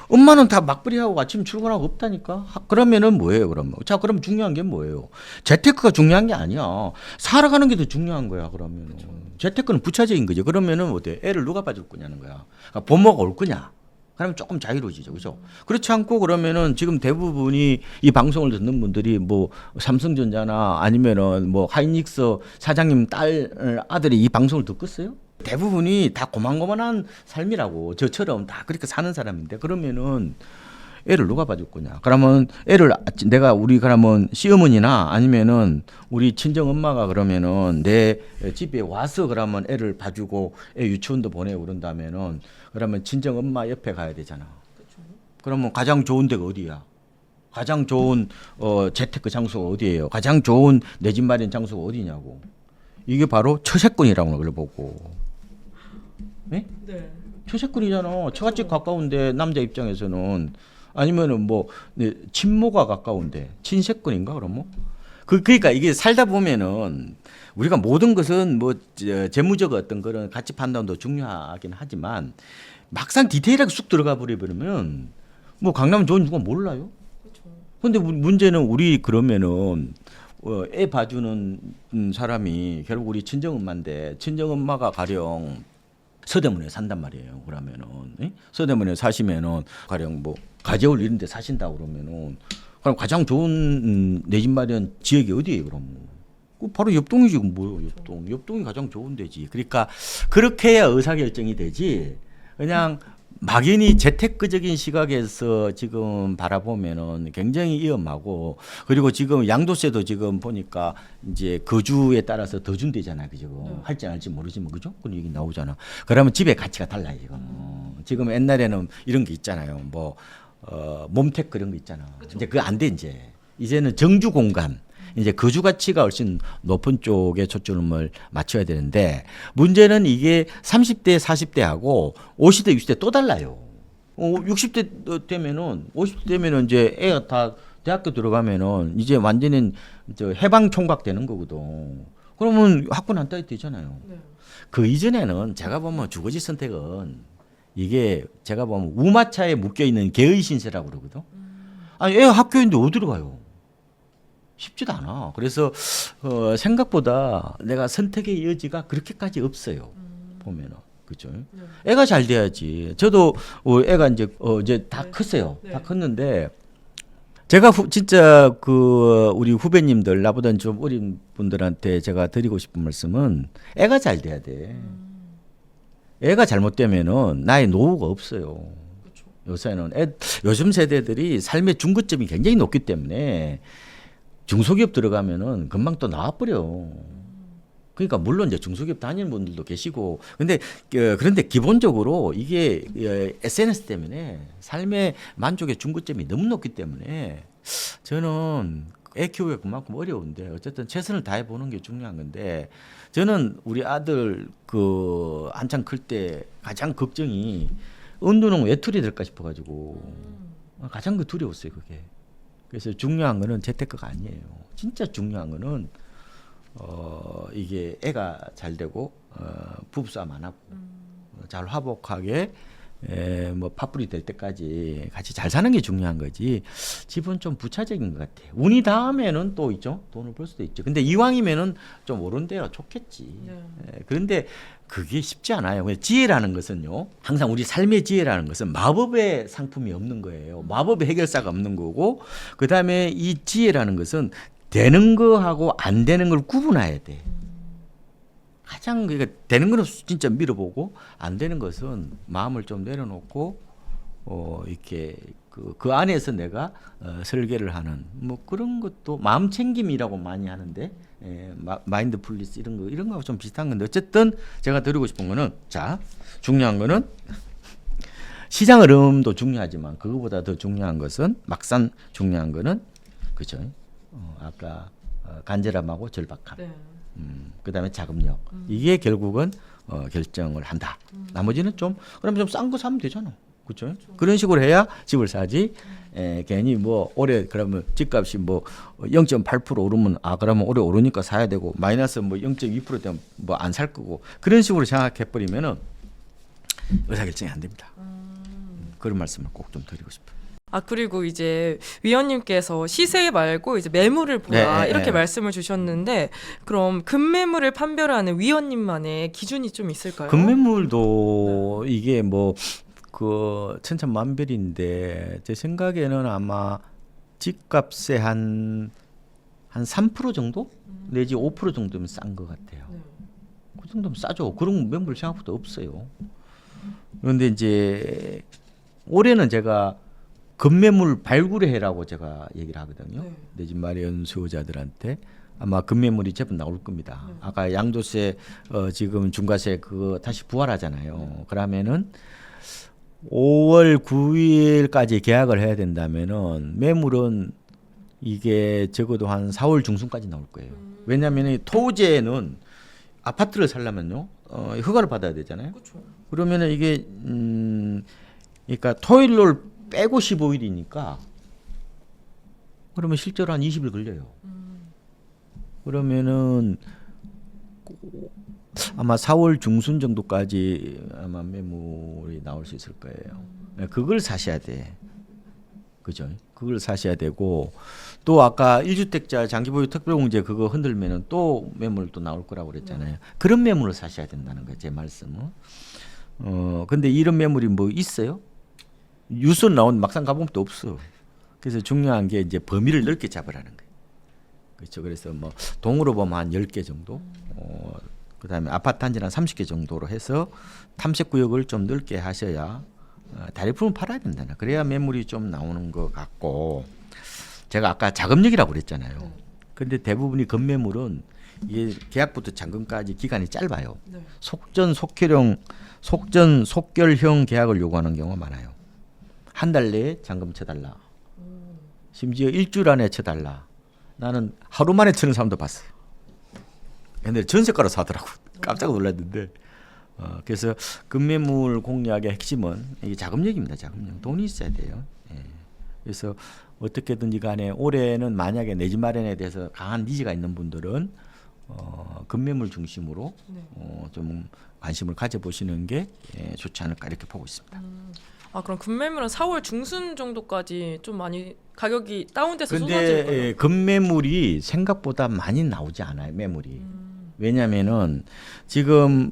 엄마는 다 맞벌이하고 아침 출근하고 없다니까. 그러면은 뭐예요, 그러면? 자, 그럼 중요한 게 뭐예요? 재테크가 중요한 게 아니야. 살아가는 게 더 중요한 거야, 그러면. 재테크는 부차적인 거죠. 그러면은 어때? 애를 누가 봐줄 거냐는 거야. 그러니까 부모가 올 거냐? 그러면 조금 자유로워지죠, 그죠? 그렇지 않고 그러면은 지금 대부분이 이 방송을 듣는 분들이 뭐 삼성전자나 아니면은 뭐 하이닉스 사장님 딸 아들이 이 방송을 듣겠어요? 대부분이 다 고만고만한 삶이라고 저처럼 다 그렇게 사는 사람인데 그러면은 애를 누가 봐줄 거냐? 그러면 애를 내가 우리 그러면 시어머니나 아니면은 우리 친정 엄마가 그러면은 내 집에 와서 그러면 애를 봐주고 애 유치원도 보내고 그런다면은 그러면 친정 엄마 옆에 가야 되잖아. 그러면 가장 좋은 데가 어디야? 가장 좋은 재테크 장소가 어디예요? 가장 좋은 내 집 마련 장소가 어디냐고. 이게 바로 처세권이라고 그걸 보고. 네? 네. 처세권이잖아. 처갓집 가까운데 남자 입장에서는 아니면은 뭐 친모가 가까운데 친세권인가 그럼 뭐? 그러니까 이게 살다 보면은 우리가 모든 것은 뭐 재무적 어떤 그런 가치 판단도 중요하긴 하지만 막상 디테일하게 쑥 들어가 버리면 뭐 강남 좋은 누가 몰라요. 그런데 문제는 우리 그러면은 애 봐주는 사람이 결국 우리 친정엄마인데 친정엄마가 가령 서대문에 산단 말이에요. 그러면은 서대문에 사시면은 가령 뭐 가재울 이런 데 사신다 그러면은 그럼 가장 좋은 내 집 마련 지역이 어디예요, 그럼? 바로 옆동이지, 뭐요, 옆동. 옆동이 가장 좋은 데지. 그러니까 그렇게 해야 의사결정이 되지. 그냥 막연히 재테크적인 시각에서 지금 바라보면은 굉장히 위험하고 그리고 지금 양도세도 지금 보니까 이제 거주에 따라서 더 준대잖아요, 그죠? 할지 안 할지 모르지만 그죠? 그런 얘기 나오잖아. 그러면 집의 가치가 달라요, 지금. 지금 옛날에는 이런 게 있잖아요, 뭐 몸텍 그런 거 있잖아. 이제 그거 안 돼 이제. 이제는 정주 공간. 이제 거주 가치가 훨씬 높은 쪽에 초점을 맞춰야 되는데 문제는 이게 30대 40대하고 50대 60대 또 달라요. 60대 되면은 50대 되면은 이제 애가 다 대학교 들어가면은 이제 완전히 저 해방 총각 되는 거거든. 그러면 학군 안 따야 되잖아요. 네. 그 이전에는 제가 보면 주거지 선택은 이게 제가 보면 우마차에 묶여 있는 개의 신세라고 그러거든. 아니 애가 학교인데 어디로 가요? 쉽지도 않아. 그래서 생각보다 내가 선택의 여지가 그렇게까지 없어요. 보면은 그죠? 네. 애가 잘 돼야지. 저도 애가 이제 다 네. 컸어요. 네. 다 컸는데 제가 진짜 그 우리 후배님들 나보다 좀 어린 분들한테 제가 드리고 싶은 말씀은 애가 잘 돼야 돼. 애가 잘못되면은 나의 노후가 없어요. 그렇죠. 요새는 요즘 세대들이 삶의 중고점이 굉장히 높기 때문에 중소기업 들어가면은 금방 또 나와버려. 그러니까 물론 이제 중소기업 다니는 분들도 계시고, 그런데 기본적으로 이게 SNS 때문에 삶의 만족의 중고점이 너무 높기 때문에 저는 애 키우기가 그만큼 어려운데 어쨌든 최선을 다해 보는 게 중요한 건데 저는 우리 아들 그 한창 클 때 가장 걱정이 은둔은 외톨이 될까 싶어가지고 가장 두려웠어요 그게. 그래서 중요한 거는 재테크가 아니에요. 진짜 중요한 거는 이게 애가 잘 되고 부부싸움 안 하고 잘 화목하게 뭐 파뿌리 될 때까지 같이 잘 사는 게 중요한 거지. 집은 좀 부차적인 것 같아요. 운이 닿으면은 또 있죠. 돈을 벌 수도 있죠. 근데 이왕이면은 좀 오른 데가 좋겠지. 네. 그런데 그게 쉽지 않아요. 지혜라는 것은요. 항상 우리 삶의 지혜라는 것은 마법의 상품이 없는 거예요. 마법의 해결사가 없는 거고 그다음에 이 지혜라는 것은 되는 거하고 안 되는 걸 구분해야 돼. 가장 그러니까 되는 거는 진짜 밀어보고 안 되는 것은 마음을 좀 내려놓고 이렇게 그 안에서 내가 설계를 하는 뭐 그런 것도 마음 챙김이라고 많이 하는데 마인드풀리스 이런 거하고 좀 비슷한 건데 어쨌든 제가 드리고 싶은 거는 자 중요한 거는 시장 흐름도 중요하지만 그거보다 더 중요한 것은 막상 중요한 거는 그죠? 아까 간절함하고 절박함. 네. 그다음에 자금력 이게 결국은 결정을 한다. 나머지는 좀 그러면 좀 싼 거 사면 되잖아. 그렇죠? 그런 식으로 해야 집을 사지. 괜히 뭐 올해 그러면 집값이 뭐 0.8% 오르면 그러면 올해 오르니까 사야 되고 마이너스 뭐 0.2% 되면 뭐 안 살 거고 그런 식으로 생각해 버리면은 의사결정이 안 됩니다. 그런 말씀을 꼭 좀 드리고 싶어요. 그리고 이제 위원님께서 시세 말고 이제 매물을 보라 네, 이렇게 네. 말씀을 주셨는데 그럼 급매물을 판별하는 위원님만의 기준이 좀 있을까요? 급매물도 이게 뭐 그 천차만별인데 제 생각에는 아마 집값의 한 3% 정도 내지 5% 정도면 싼 것 같아요. 네. 그 정도면 싸죠. 그런 매물 생각보다 없어요. 그런데 이제 올해는 제가 급매물 발굴의 해라고 제가 얘기를 하거든요. 네. 내 집 마련 수요자들한테 아마 급매물이 제법 나올 겁니다. 네. 아까 양도세 지금 중과세 그거 다시 부활하잖아요. 그러면은 5월 9일까지 계약을 해야 된다면은 매물은 이게 적어도 한 4월 중순까지 나올 거예요. 왜냐하면 이 토지에는 아파트를 살려면요 허가를 받아야 되잖아요. 그렇죠. 그러면은 이게 그러니까 토일을 빼고 15일이니까 그러면 실제로 한 20일 걸려요. 그러면은 아마 4월 중순 정도까지 아마 매물이 나올 수 있을 거예요. 그걸 사셔야 돼. 그죠? 그걸 사셔야 되고 또 아까 1주택자 장기보유 특별공제 그거 흔들면은 또 매물 또 나올 거라고 그랬잖아요. 그런 매물을 사셔야 된다는 거예요. 제 말씀은. 근데 이런 매물이 뭐 있어요? 유선 나온 막상 가보면 또 없어. 그래서 중요한 게 이제 범위를 넓게 잡으라는 거예요. 그렇죠. 그래서 뭐 동으로 보면 한 10개 정도. 그다음에 아파트 단지는 한 30개 정도로 해서 탐색 구역을 좀 넓게 하셔야 다리품을 팔아야 된다. 그래야 매물이 좀 나오는 것 같고 제가 아까 자금력이라고 그랬잖아요. 근데 대부분이 급매물은 이게 계약부터 잔금까지 기간이 짧아요. 네. 속결형 계약을 요구하는 경우가 많아요. 한 달 내에 잔금 쳐달라. 심지어 일주일 안에 쳐달라. 나는 하루 만에 치는 사람도 봤어요. 근데 전세가로 사더라고. 깜짝 놀랐는데. 그래서 급매물 공략의 핵심은 이게 자금력입니다. 자금력. 돈이 있어야 돼요. 예. 그래서 어떻게든지 간에 올해는 만약에 내 집 마련에 대해서 강한 니즈가 있는 분들은 급매물 중심으로 좀 관심을 가져보시는 게 좋지 않을까 이렇게 보고 있습니다. 그럼 급매물은 4월 중순 정도까지 좀 많이 가격이 다운돼서 쏟아질 근데 거예요? 급매물이 생각보다 많이 나오지 않아요. 매물이. 왜냐면은 지금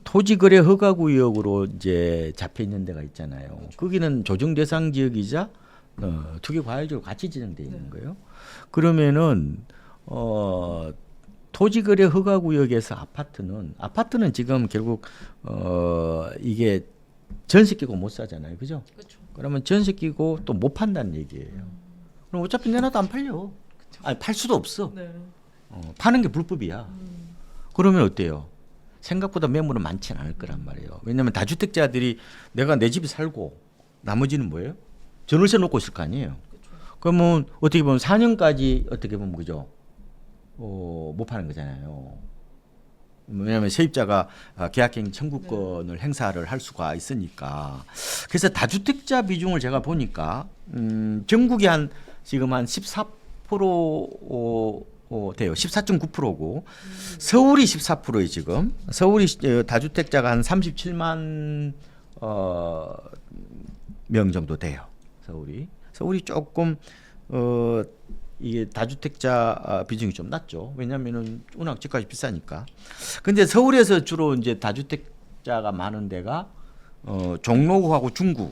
토지거래 허가구역으로 이제 잡혀 있는 데가 있잖아요. 거기는 조정 대상 지역이자 투기과열지로 같이 지정되어 있는 거예요. 그러면은 토지거래 허가구역에서 아파트는 지금 결국 이게 전세 끼고 못 사잖아요, 그죠? 그렇죠. 그러면 전세 끼고 또 못 판다는 얘기예요. 그럼 어차피 내놔도 안 팔려. 아니, 팔 수도 없어. 네. 파는 게 불법이야. 그러면 어때요? 생각보다 매물은 많지는 않을 거란 말이에요. 왜냐하면 다주택자들이 내가 내 집에 살고 나머지는 뭐예요? 전월세 놓고 있을 거 아니에요. 그러면 어떻게 보면 4년까지 어떻게 보면 그죠? 못 파는 거잖아요. 왜냐하면 세입자가 계약행위 청구권을 행사를 할 수가 있으니까. 그래서 다주택자 비중을 제가 보니까 전국이 지금 한 14% 돼요. 14.9%고 서울이 14%예요 지금. 서울이 다주택자가 한 37만 명 정도 돼요. 서울이 조금 이게 다주택자 비중이 좀 낮죠. 왜냐하면은 워낙 집값이 비싸니까. 근데 서울에서 주로 이제 다주택자가 많은 데가 종로구하고 중구,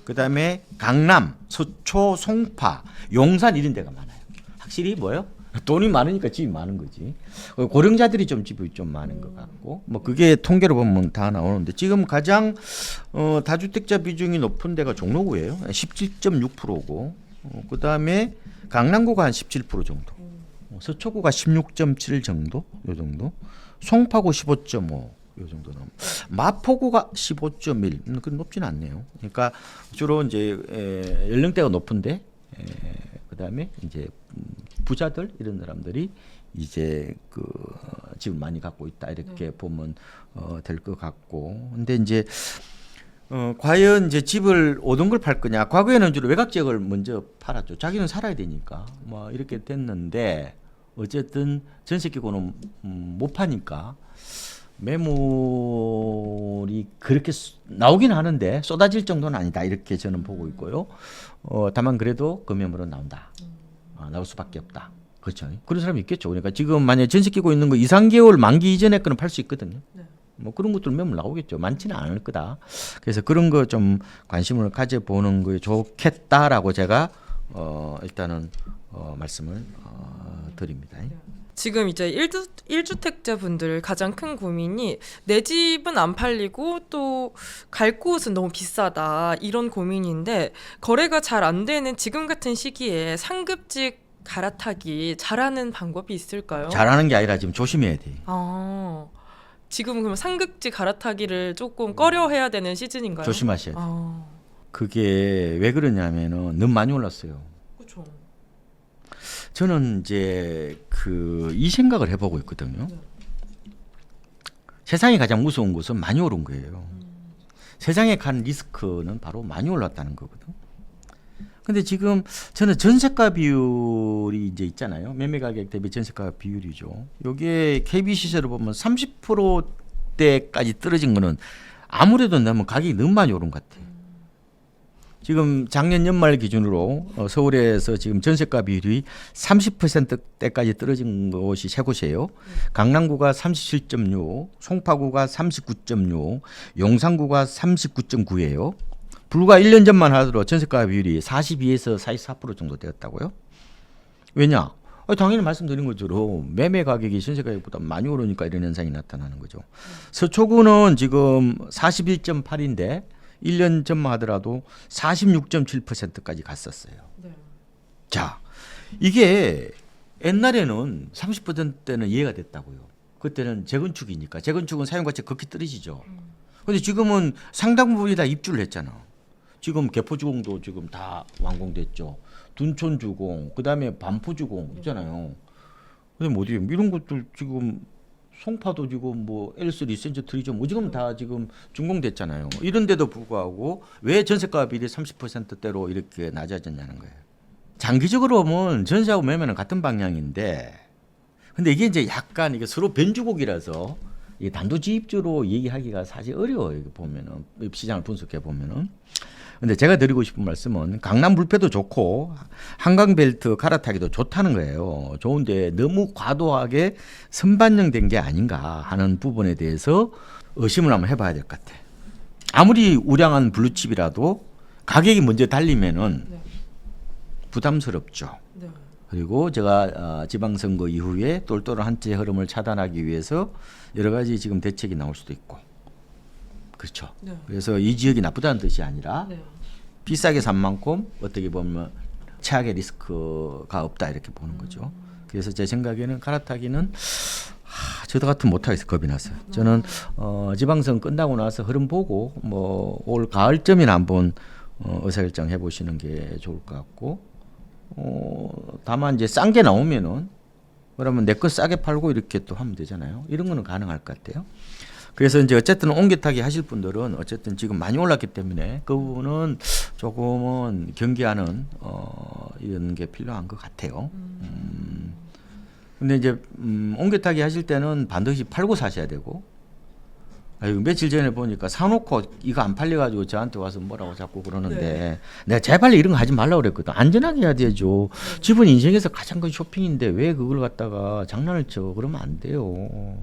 그다음에 강남, 서초, 송파, 용산 이런 데가 많아요. 확실히 뭐요? 돈이 많으니까 집이 많은 거지. 고령자들이 좀 집이 좀 많은 것 같고, 뭐 그게 통계로 보면 다 나오는데 지금 가장 다주택자 비중이 높은 데가 종로구예요. 17.6%고, 그 다음에 강남구가 한 17% 정도, 서초구가 16.7 정도, 요 정도, 송파구 15.5. 요 정도 나옵니다. 마포구가 15.1. 그건 높지는 않네요. 그러니까 주로 이제 연령대가 높은데, 그다음에 이제 부자들 이런 사람들이 이제 그 집을 많이 갖고 있다 이렇게 보면 될 것 같고. 근데 이제 과연 이제 집을 5등급을 팔 거냐? 과거에는 주로 외곽 지역을 먼저 팔았죠. 자기는 살아야 되니까 뭐 이렇게 됐는데 어쨌든 전세 끼고는 못 파니까 매물이 그렇게 나오긴 하는데 쏟아질 정도는 아니다 이렇게 저는 보고 있고요. 다만 그래도 그 매물은 나온다. 나올 수밖에 없다. 그렇죠. 그런 사람이 있겠죠. 그러니까 지금 만약에 전세 끼고 있는 거 2, 3개월 만기 이전에 거는 팔 수 있거든요. 뭐 그런 것들 매물 나오겠죠. 많지는 않을 거다. 그래서 그런 거 좀 관심을 가져보는 게 좋겠다라고 제가 일단은 말씀을 드립니다. 지금 이제 1주택자 분들 가장 큰 고민이 내 집은 안 팔리고 또 갈 곳은 너무 비싸다 이런 고민인데 거래가 잘 안 되는 지금 같은 시기에 상급직 갈아타기 잘하는 방법이 있을까요? 잘하는 게 아니라 지금 조심해야 돼. 지금 그럼 상급직 갈아타기를 조금 꺼려해야 되는 시즌인가요? 조심하셔야 돼. 그게 왜 그러냐면은 너무 많이 올랐어요. 그렇죠. 저는 이제 이 생각을 해보고 있거든요. 세상에 가장 무서운 것은 많이 오른 거예요. 세상에 간 리스크는 바로 많이 올랐다는 거거든. 근데 지금 저는 전세가 비율이 이제 있잖아요. 매매 가격 대비 전세가 비율이죠. 요게 KB시세로 보면 30%대까지 떨어진 거는 아무래도 너무 가격이 너무 많이 오른 것 같아요. 지금 작년 연말 기준으로 서울에서 지금 전세가 비율이 30%대까지 떨어진 곳이 세 곳이에요. 강남구가 37.6, 송파구가 39.6, 용산구가 39.9예요. 불과 1년 전만 하더라도 전세가 비율이 42에서 44% 정도 되었다고요. 왜냐? 당연히 말씀드린 것처럼 매매 가격이 전세 가격보다 많이 오르니까 이런 현상이 나타나는 거죠. 서초구는 지금 41.8인데 1년 전만 하더라도 46.7%까지 갔었어요. 자, 이게 옛날에는 30%대는 이해가 됐다고요. 그때는 재건축이니까. 재건축은 사용가치가 극히 떨어지죠. 근데 지금은 상당 부분이 다 입주를 했잖아. 지금 개포주공도 지금 다 완공됐죠. 둔촌주공, 그다음에 반포주공 있잖아요. 근데 뭐 어디 이런 것들 지금 송파도 지금 뭐 L3 리센저 트리죠. 뭐 지금 다 지금 준공됐잖아요. 이런데도 불구하고 왜 전세가 비율이 30%대로 이렇게 낮아졌냐는 거예요. 장기적으로 보면 전세하고 매매는 같은 방향인데, 근데 이게 이제 약간 이게 서로 변주곡이라서 이 단도직입적으로 얘기하기가 사실 어려워요. 이거 보면은 시장을 분석해 보면은. 근데 제가 드리고 싶은 말씀은 강남 불패도 좋고 한강벨트 갈아타기도 좋다는 거예요. 좋은데 너무 과도하게 선반영된 게 아닌가 하는 부분에 대해서 의심을 한번 해봐야 될 것 같아. 아무리 우량한 블루칩이라도 가격이 먼저 달리면은 부담스럽죠. 그리고 제가 지방선거 이후에 똘똘한 한채 흐름을 차단하기 위해서 여러 가지 지금 대책이 나올 수도 있고, 그렇죠. 그래서 이 지역이 나쁘다는 뜻이 아니라 비싸게 산 만큼 어떻게 보면 최악의 리스크가 없다 이렇게 보는 거죠. 그래서 제 생각에는 갈아타기는 저도 같은 못하겠어요. 겁이 났어요. 저는 지방선 끝나고 나서 흐름 보고 뭐 올 가을쯤이나 한번 의사결정 해보시는 게 좋을 것 같고, 다만 이제 싼 게 나오면은 그러면 내 거 싸게 팔고 이렇게 또 하면 되잖아요. 이런 거는 가능할 것 같아요. 그래서 이제 어쨌든 옮겨타기 하실 분들은 어쨌든 지금 많이 올랐기 때문에 그 부분은 조금은 경계하는 이런 게 필요한 것 같아요. 근데 이제 옮겨타기 하실 때는 반드시 팔고 사셔야 되고, 며칠 전에 보니까 사놓고 이거 안 팔려가지고 저한테 와서 뭐라고 자꾸 그러는데 내가 제발 이런 거 하지 말라고 그랬거든. 안전하게 해야 되죠. 집은 인생에서 가장 큰 쇼핑인데 왜 그걸 갖다가 장난을 쳐. 그러면 안 돼요.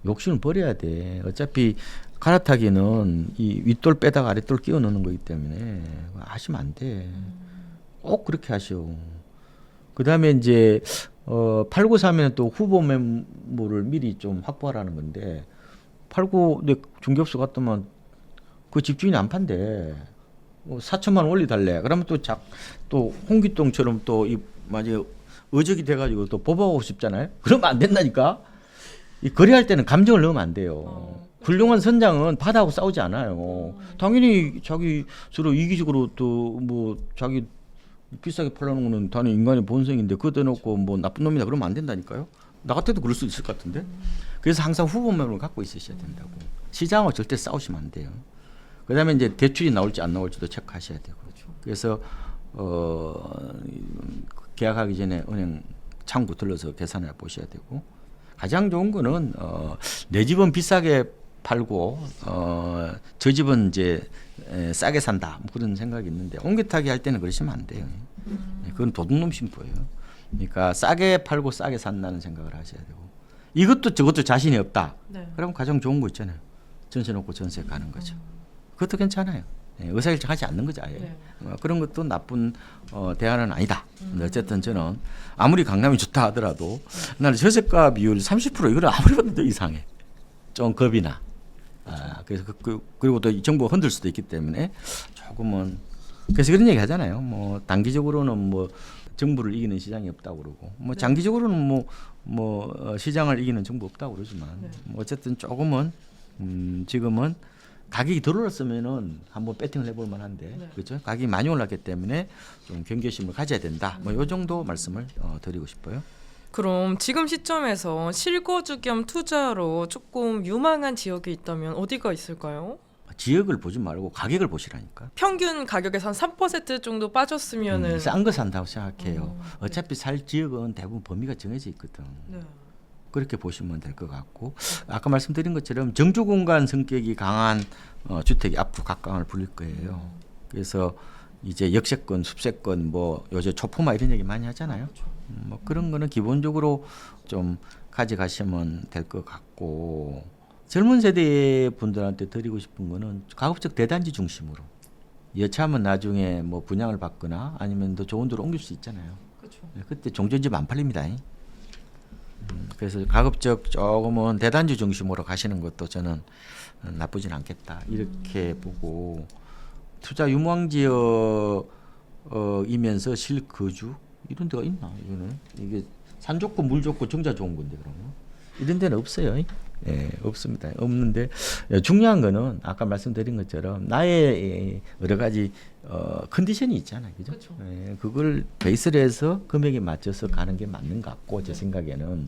욕심을 버려야 돼. 어차피 갈아타기는 이 윗돌 빼다가 아랫돌 끼워 넣는 거기 때문에 하시면 안 돼. 꼭 그렇게 하시오. 그 다음에 이제 팔고 사면 또 후보 매물을 미리 좀 확보하라는 건데, 팔고 내 중개업소 갔더만 그 집주인이 안 판대. 4천만 원 올리달래. 그러면 또 홍기동처럼 또 이 맞아 어적이 돼가지고 또 보복하고 싶잖아요. 그러면 안 된다니까. 이 거래할 때는 감정을 넣으면 안 돼요. 훌륭한 선장은 바다하고 싸우지 않아요. 당연히 자기 서로 이기적으로 또 뭐 자기 비싸게 팔려는 거는 다른 인간의 본성인데 그거 대놓고 뭐 나쁜 놈이다 그러면 안 된다니까요. 나 같아도 그럴 수 있을 것 같은데. 그래서 항상 후보명을 갖고 있으셔야 된다고. 시장하고 절대 싸우시면 안 돼요. 그다음에 이제 대출이 나올지 안 나올지도 체크하셔야 되고. 그래서 계약하기 전에 은행 창구 들러서 계산해 보셔야 되고. 가장 좋은 거는 내 집은 비싸게 팔고 저 집은 이제 싸게 산다 뭐 그런 생각이 있는데 옮겨타기 할 때는 그러시면 안 돼요. 그건 도둑놈 심보예요. 그러니까 싸게 팔고 싸게 산다는 생각을 하셔야 되고 이것도 저것도 자신이 없다. 네. 그러면 가장 좋은 거 있잖아요. 전세 놓고 전세 가는 거죠. 그것도 괜찮아요. 의사결정하지 않는 거죠. 아예. 네. 그런 것도 나쁜 대안은 아니다. 근데 어쨌든 저는 아무리 강남이 좋다 하더라도 나는 저세가 비율 30% 이거는 아무리 봐도 더 이상해. 좀 겁이 나. 그래서 그리고 또 이 정부가 흔들 수도 있기 때문에 조금은 그래서 그런 얘기 하잖아요. 뭐 단기적으로는 뭐 정부를 이기는 시장이 없다고 그러고 뭐 장기적으로는 시장을 이기는 정부 없다고 그러지만 뭐 어쨌든 조금은 지금은 가격이 덜 올랐으면은 한번 배팅을 해볼 만한데 그렇죠? 가격이 많이 올랐기 때문에 좀 경계심을 가져야 된다. 뭐 이 정도 말씀을 드리고 싶어요. 그럼 지금 시점에서 실거주 겸 투자로 조금 유망한 지역이 있다면 어디가 있을까요? 지역을 보지 말고 가격을 보시라니까. 평균 가격에서 한 3% 정도 빠졌으면은 싼 거 산다고 생각해요. 어차피 살 지역은 대부분 범위가 정해져 있거든. 네. 그렇게 보시면 될 것 같고 아까 말씀드린 것처럼 정주 공간 성격이 강한 주택이 앞으로 각광을 부릴 거예요. 그래서 이제 역세권, 숲세권, 뭐 요새 초포마 이런 얘기 많이 하잖아요. 뭐 그런 거는 기본적으로 좀 가져가시면 될 것 같고 젊은 세대 분들한테 드리고 싶은 거는 가급적 대단지 중심으로 여차하면 나중에 뭐 분양을 받거나 아니면 더 좋은 데로 옮길 수 있잖아요. 그렇죠. 그때 종전집 안 팔립니다. 그래서 가급적 조금은 대단지 중심으로 가시는 것도 저는 나쁘진 않겠다 이렇게 보고 투자 유망 지역이면서 실거주 이런 데가 있나? 이거는 이게 산 좋고 물 좋고 정자 좋은 건데 그러면 이런 데는 없어요. 예, 없습니다. 없는데 중요한 거는 아까 말씀드린 것처럼 나의 여러 가지 컨디션이 있잖아요, 그죠? 그렇죠. 예, 그걸 베이스로 해서 금액에 맞춰서 가는 게 맞는 것 같고 제 생각에는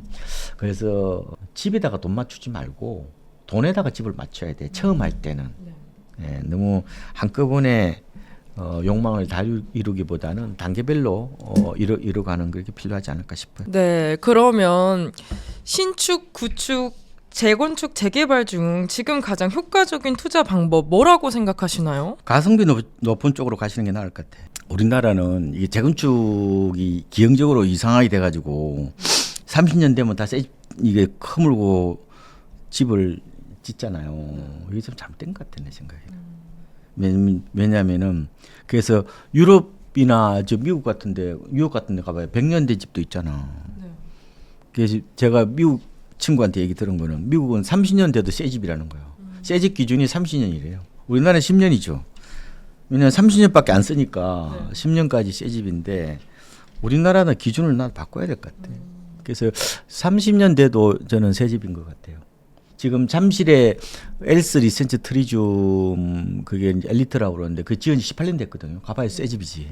그래서 집에다가 돈 맞추지 말고 돈에다가 집을 맞춰야 돼. 처음 할 때는 예, 너무 한꺼번에 욕망을 다 이루기보다는 단계별로 이루가는 그렇게 필요하지 않을까 싶어요. 네, 그러면 신축, 구축, 재건축, 재개발 중 지금 가장 효과적인 투자 방법 뭐라고 생각하시나요? 가성비 높은 쪽으로 가시는 게 나을 것 같아. 우리나라는 이게 재건축이 기형적으로 이상하게 돼가지고 30년 되면 다 이게 허물고 집을 짓잖아요. 이게 좀 잘못된 것 같아 내 생각에는. 왜냐하면은 그래서 유럽이나 저 미국 같은데 가봐요. 100년 된 집도 있잖아. 네. 그래서 제가 미국 친구한테 얘기 들은 거는 미국은 30년 돼도 새 집이라는 거예요. 새 집 기준이 30년이래요. 우리나라는 10년이죠. 왜냐하면 30년밖에 안 쓰니까 10년까지 새 집인데 우리나라는 기준을 나 바꿔야 될 것 같아. 그래서 30년 돼도 저는 새 집인 것 같아요. 지금 잠실에 엘스 리센트 트리움 그게 이제 엘리트라고 그러는데 그 지은 지 18년 됐거든요. 가봐야 새 집이지.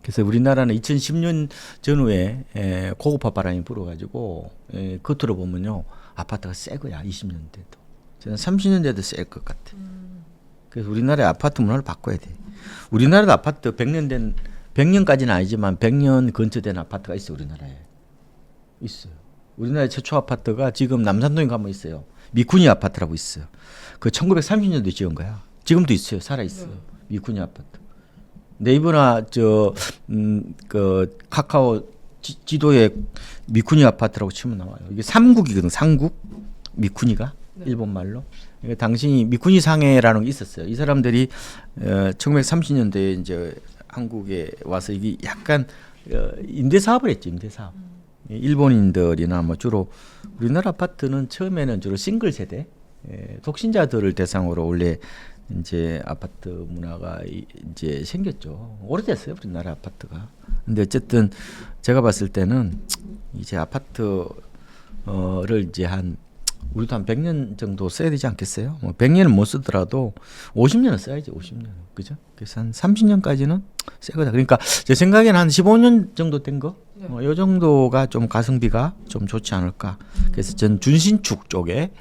그래서 우리나라는 2010년 전후에 고급화 바람이 불어가지고 겉으로 보면요 아파트가 새 거야 20년 돼도. 저는 30년 돼도 새 것 같아. 그래서 우리나라의 아파트 문화를 바꿔야 돼. 우리나라도 아파트 100년까지는 아니지만 100년 근처된 아파트가 있어 우리나라에. 있어요. 우리나라 최초 아파트가 지금 남산동에 가면 있어요. 미쿠니 아파트라고 있어요. 그 1930년도에 지은 거야. 지금도 있어요. 살아 있어요. 미쿠니 아파트. 네이버나 그 카카오 지도에 미쿠니 아파트라고 치면 나와요. 이게 삼국이거든. 삼국 미쿠니가 일본 말로. 당신이 미쿠니 상해라는 게 있었어요. 이 사람들이 1930년대에 이제 한국에 와서 이게 약간 임대 사업을 했죠. 임대 사업. 일본인들이나 뭐 주로 우리나라 아파트는 처음에는 주로 싱글 세대 독신자들을 대상으로 원래 이제 아파트 문화가 이제 생겼죠. 오래됐어요 우리나라 아파트가. 근데 어쨌든 제가 봤을 때는 이제 아파트를 이제 우리도 한 100년 정도 써야 되지 않겠어요? 뭐 100년은 못 쓰더라도 50년은 써야지 50년. 그죠? 그래서 한 30년까지는 새 거다. 그러니까 제 생각에는 한 15년 정도 된 거 이 정도가 좀 가성비가 좀 좋지 않을까. 그래서 전 준신축 쪽에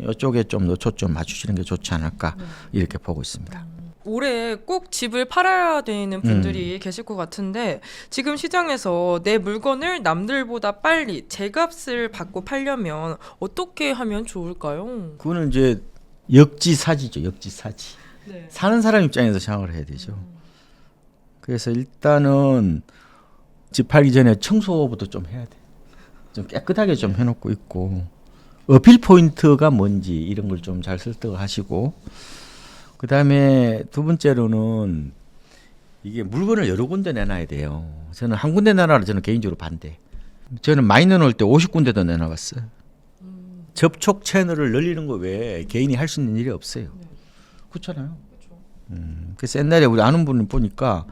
이쪽에 좀 더 초점 맞추시는 게 좋지 않을까 이렇게 보고 있습니다. 올해 꼭 집을 팔아야 되는 분들이 계실 것 같은데 지금 시장에서 내 물건을 남들보다 빨리 제값을 받고 팔려면 어떻게 하면 좋을까요? 그거는 이제 역지사지죠. 역지사지. 네. 사는 사람 입장에서 생각을 해야 되죠. 그래서 일단은 집 팔기 전에 청소부터 좀 해야 돼. 좀 깨끗하게 좀 해놓고 있고 어필 포인트가 뭔지 이런 걸 좀 잘 설득을 하시고 그 다음에 두 번째로는 이게 물건을 여러 군데 내놔야 돼요. 저는 한 군데 내놔라 저는 개인적으로 반대. 저는 많이 내놓을 때 50군데도 내놔봤어요. 접촉 채널을 늘리는 거 외에 개인이 할 수 있는 일이 없어요. 그렇잖아요. 그래서 옛날에 우리 아는 분을 보니까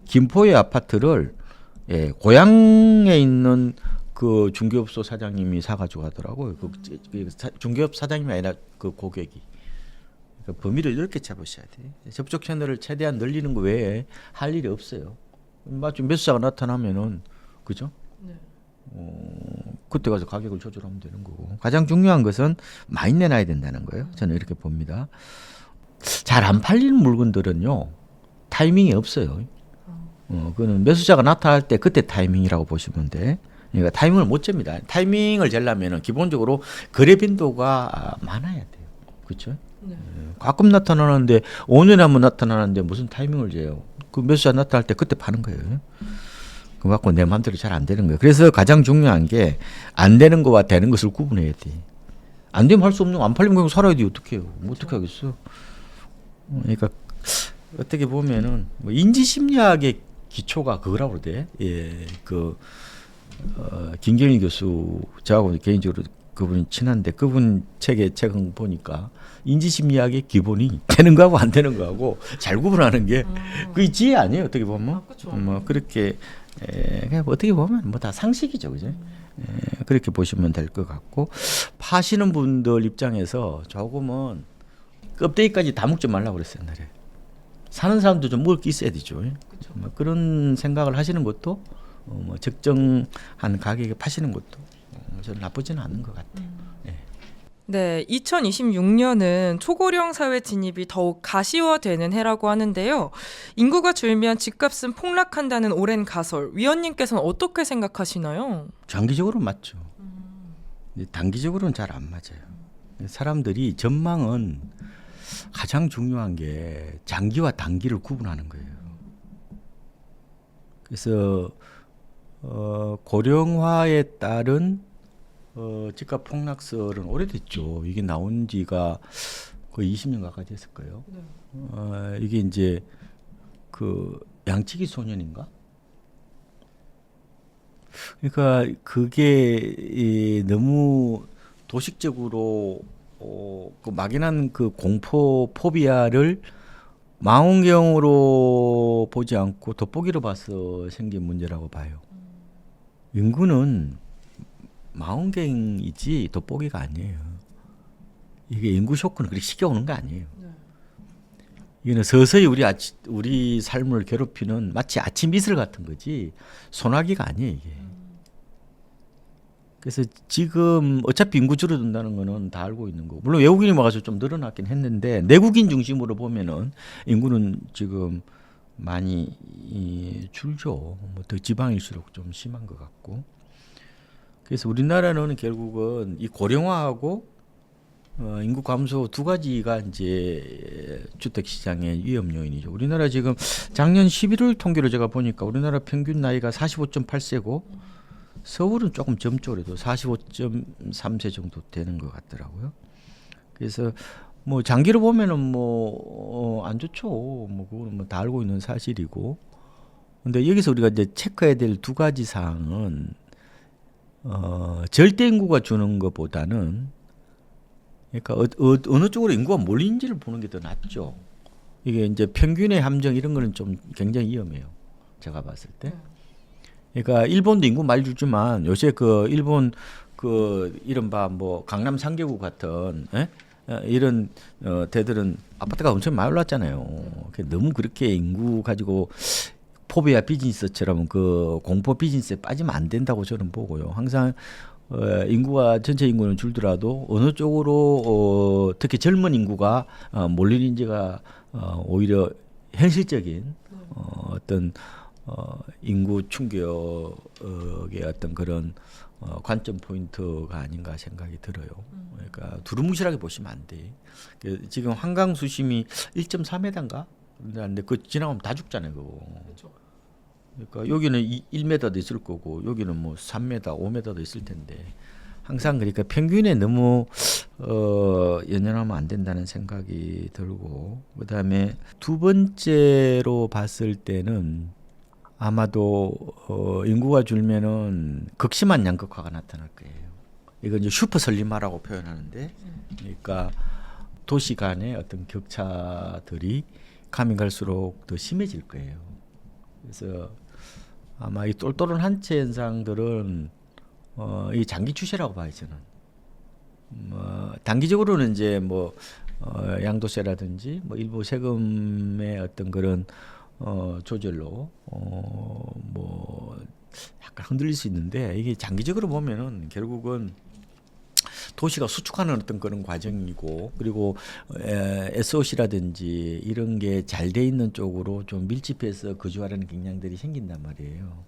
김포의 아파트를 고향에 있는 그 중개업소 사장님이 사가지고 하더라고요. 그 중개업 사장님이 아니라 그 고객이. 그러니까 범위를 이렇게 잡으셔야 돼. 접촉 채널을 최대한 늘리는 거 외에 할 일이 없어요. 마침 매수자가 나타나면은 그죠? 그때 가서 가격을 조절하면 되는 거고. 가장 중요한 것은 많이 내놔야 된다는 거예요. 저는 이렇게 봅니다. 잘 안 팔리는 물건들은요 타이밍이 없어요. 그거는 매수자가 나타날 때 그때 타이밍이라고 보시면 돼. 그러니까 타이밍을 못 잽니다. 타이밍을 재려면은 기본적으로 거래 빈도가 많아야 돼요. 그렇죠? 가끔 나타나는데 5년에 한 번 나타나는데 무슨 타이밍을 재요? 그 매수자 나타날 때 그때 파는 거예요. 그 갖고 내 마음대로 잘 안 되는 거예요. 그래서 가장 중요한 게 안 되는 거와 되는 것을 구분해야 돼. 안 되면 할 수 없는 거 안 팔리면 그냥 살아야 돼. 어떻게 해요? 뭐 어떻게 하겠어? 그러니까 어떻게 보면은 뭐 인지 심리학의 기초가 그거라고 그러대. 김경일 교수 저하고 개인적으로 그분이 친한데 그분 책을 보니까 인지 심리학의 기본이 되는 거하고 안 되는 거하고 잘 구분하는 게 그게 지혜 아니에요. 어떻게 보면 뭐 그렇게 그냥 어떻게 보면 뭐 다 상식이죠, 그죠? 그렇게 보시면 될 것 같고 파시는 분들 입장에서 조금은 껍데기까지 다 먹지 말라고 그랬어요, 옛날에. 사는 사람도 좀 먹을 게 있어야 되죠. 뭐 그런 생각을 하시는 것도 뭐 적정한 가격에 파시는 것도 저는 나쁘지는 않은 것 같아요. 네, 2026년은 초고령 사회 진입이 더욱 가시화되는 해라고 하는데요. 인구가 줄면 집값은 폭락한다는 오랜 가설, 위원님께서는 어떻게 생각하시나요? 장기적으로 맞죠. 단기적으로는 잘 안 맞아요. 사람들이 전망은 가장 중요한 게 장기와 단기를 구분하는 거예요. 그래서 고령화에 따른 집값 폭락설은 오래됐죠. 이게 나온 지가 거의 20년 가까이 됐을 거예요. 이게 이제 그 양치기 소년인가? 그러니까 그게 너무 도식적으로 그 막연한 그 공포 포비아를 망원경으로 보지 않고 돋보기로 봐서 생긴 문제라고 봐요. 인구는 망원경이지 돋보기가 아니에요. 이게 인구 쇼크는 그렇게 쉽게 오는 거 아니에요. 이거는 서서히 우리 삶을 괴롭히는 마치 아침 이슬 같은 거지 소나기가 아니에요, 이게. 그래서 지금 어차피 인구 줄어든다는 거는 다 알고 있는 거고, 물론 외국인이 와가지고 좀 늘어났긴 했는데 내국인 중심으로 보면은 인구는 지금 많이 줄죠. 뭐 더 지방일수록 좀 심한 것 같고. 그래서 우리나라는 결국은 이 고령화하고 인구 감소 두 가지가 이제 주택 시장의 위험 요인이죠. 우리나라 지금 작년 11월 통계로 제가 보니까 우리나라 평균 나이가 45.8세고 서울은 조금 젊죠. 그래도 45.3세 정도 되는 것 같더라고요. 그래서 뭐 장기로 보면은 뭐 안 좋죠. 뭐 그거는 뭐 다 알고 있는 사실이고. 근데 여기서 우리가 이제 체크해야 될 두 가지 사항은 절대 인구가 주는 것보다는 그러니까 어느 쪽으로 인구가 몰리는지를 보는 게 더 낫죠. 이게 이제 평균의 함정 이런 거는 좀 굉장히 위험해요. 제가 봤을 때. 그러니까 일본도 인구 많이 줄지만 요새 그 일본 그 이른바 뭐 강남 3개구 같은 이런 데들은 아파트가 엄청 많이 올랐잖아요. 너무 그렇게 인구 가지고 포비아 비즈니스처럼 그 공포 비즈니스에 빠지면 안 된다고 저는 보고요. 항상 인구가 전체 인구는 줄더라도 어느 쪽으로 특히 젊은 인구가 몰리는지가 오히려 현실적인 어떤 인구 충격의 어떤 그런 관점 포인트가 아닌가 생각이 들어요. 그러니까 두루뭉실하게 보시면 안 돼. 지금 한강 수심이 1.4m인가? 근데 그 지나가면 다 죽잖아요, 그거. 그러니까 여기는 1m도 있을 거고 여기는 뭐 3m, 5m도 있을 텐데 항상 그러니까 평균에 너무 연연하면 안 된다는 생각이 들고 그다음에 두 번째로 봤을 때는 아마도 인구가 줄면은 극심한 양극화가 나타날 거예요. 이건 이제 슈퍼 설림화라고 표현하는데, 그러니까 도시 간의 어떤 격차들이 가면 갈수록 더 심해질 거예요. 그래서 아마 이 똘똘한 한채 현상들은 이 장기 추세라고 봐요 저는. 단기적으로는 이제 뭐 양도세라든지 뭐 일부 세금의 어떤 그런 조절로 뭐 약간 흔들릴 수 있는데 이게 장기적으로 보면은 결국은 도시가 수축하는 어떤 그런 과정이고 그리고 SOC라든지 이런 게 잘 돼 있는 쪽으로 좀 밀집해서 거주하려는 경향들이 생긴단 말이에요.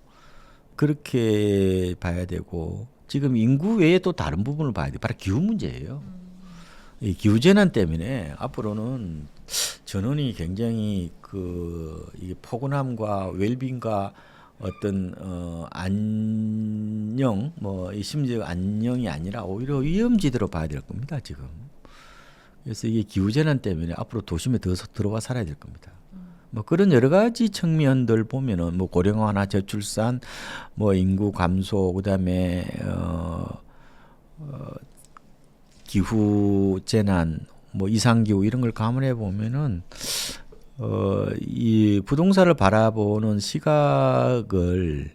그렇게 봐야 되고 지금 인구 외에 또 다른 부분을 봐야 돼. 바로 기후 문제예요. 이 기후 재난 때문에 앞으로는 전원이 굉장히 이게 포근함과 웰빙과 어떤 안녕 뭐 심지어 안녕이 아니라 오히려 위험지대로 봐야 될 겁니다 지금. 그래서 이게 기후 재난 때문에 앞으로 도심에 더 들어와 살아야 될 겁니다. 뭐 그런 여러 가지 측면들 보면은 뭐 고령화나 저출산, 뭐 인구 감소, 그다음에 기후 재난, 뭐 이상 기후 이런 걸 감안해 보면은 이 부동산을 바라보는 시각을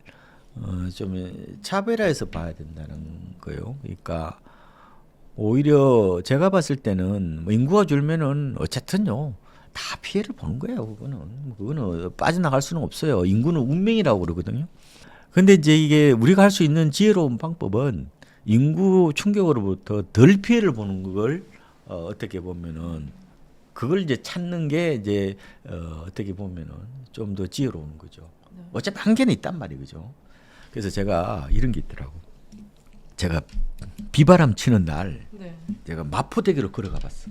좀 차별화해서 봐야 된다는 거예요. 그러니까 오히려 제가 봤을 때는 뭐 인구가 줄면은 어쨌든요 다 피해를 보는 거예요. 그거는 빠져나갈 수는 없어요. 인구는 운명이라고 그러거든요. 근데 이제 이게 우리가 할 수 있는 지혜로운 방법은 인구 충격으로부터 덜 피해를 보는 걸 어떻게 보면은 그걸 이제 찾는 게 이제 어떻게 보면은 좀 더 지혜로운 거죠. 어차피 한계는 있단 말이에요, 그죠? 그래서 제가 이런 게 있더라고. 제가 비바람 치는 날, 제가 마포대교를 걸어가 봤어.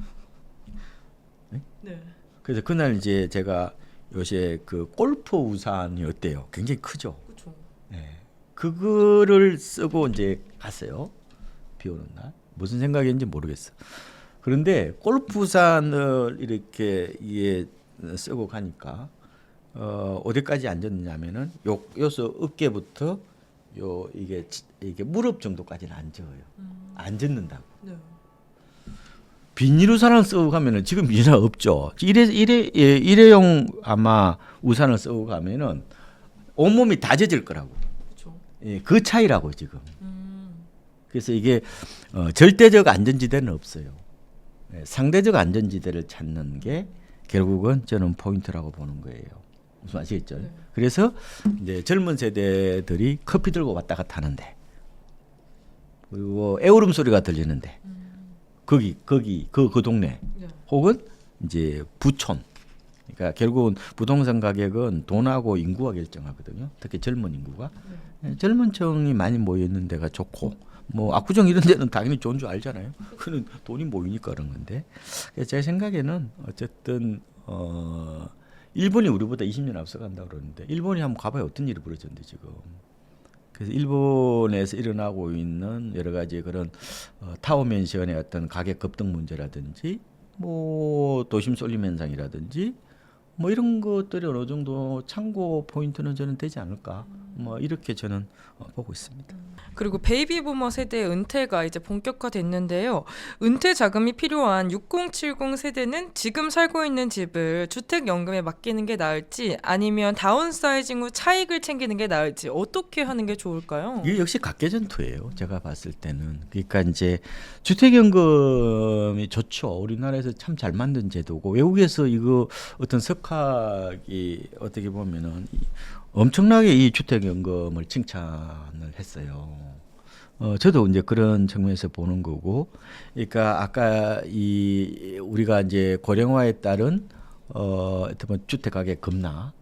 네? 그래서 그날 이제 제가 요새 그 골프 우산이 어때요? 굉장히 크죠. 그렇죠. 네. 그거를 쓰고 이제 갔어요. 비 오는 날. 무슨 생각인지 모르겠어. 그런데 골프산을 이렇게 쓰고 가니까 어디까지 앉았냐면은 요서 어깨부터 이게 무릎 정도까지는 안 젖어요. 안 젖는다고. 네. 비닐우산을 쓰고 가면은 지금 비닐우산 없죠. 일회용 아마 우산을 쓰고 가면은 온몸이 다 젖을 거라고. 그렇죠. 예, 그 차이라고 지금. 그래서 이게 절대적 안전지대는 없어요. 상대적 안전지대를 찾는 게 결국은 저는 포인트라고 보는 거예요. 무슨 아시겠죠? 네. 그래서 이제 젊은 세대들이 커피 들고 왔다 갔다 하는데 그리고 애울음 소리가 들리는데 그 동네 혹은 이제 부촌. 그러니까 결국은 부동산 가격은 돈하고 인구가 결정하거든요. 특히 젊은 인구가. 젊은 층이 많이 모여 있는 데가 좋고 뭐 압구정 이런 데는 당연히 좋은 줄 알잖아요. 그는 돈이 모이니까 그런 건데. 그래서 제 생각에는 어쨌든 일본이 우리보다 20년 앞서간다 그러는데 일본이 한번 가봐야 어떤 일이 벌어졌는데 지금. 그래서 일본에서 일어나고 있는 여러 가지 그런 타워맨션의 어떤 가격 급등 문제라든지 뭐 도심 쏠림 현상이라든지 뭐 이런 것들이 어느 정도 참고 포인트는 저는 되지 않을까 뭐 이렇게 저는 보고 있습니다. 그리고 베이비 부머 세대의 은퇴가 이제 본격화됐는데요. 은퇴 자금이 필요한 6070 세대는 지금 살고 있는 집을 주택연금에 맡기는 게 나을지 아니면 다운사이징 후 차익을 챙기는 게 나을지 어떻게 하는 게 좋을까요? 이게 역시 각계전투예요. 제가 봤을 때는. 그러니까 이제 주택연금이 좋죠. 우리나라에서 참 잘 만든 제도고 외국에서 이거 어떤 석학이 어떻게 보면은 엄청나게 이 주택연금을 칭찬을 했어요. 저도 이제 그런 측면에서 보는 거고, 그러니까 아까 이 우리가 이제 고령화에 따른 어떻게 보면 주택 가격 급락,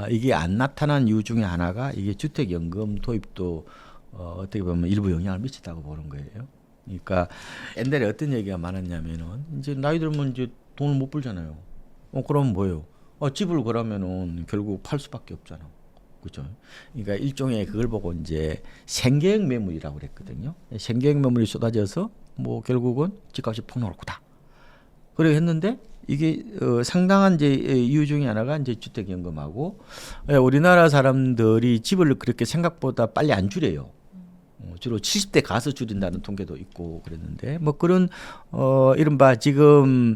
이게 안 나타난 이유 중에 하나가 이게 주택연금 도입도 어떻게 보면 일부 영향을 미쳤다고 보는 거예요. 그러니까 옛날에 어떤 얘기가 많았냐면은 이제 나이 들면 이제 돈을 못 벌잖아요. 그럼 뭐예요? 집을 그러면은 결국 팔 수밖에 없잖아. 그죠? 그러니까 일종의 그걸 보고 이제 생계형 매물이라고 그랬거든요. 생계형 매물이 쏟아져서 뭐 결국은 집값이 폭락할 거다. 그래 했는데 이게 상당한 이제 이유 중에 하나가 이제 주택연금하고 우리나라 사람들이 집을 그렇게 생각보다 빨리 안 줄여요. 주로 70대 가서 줄인다는 통계도 있고 그랬는데 뭐 그런 이른바 지금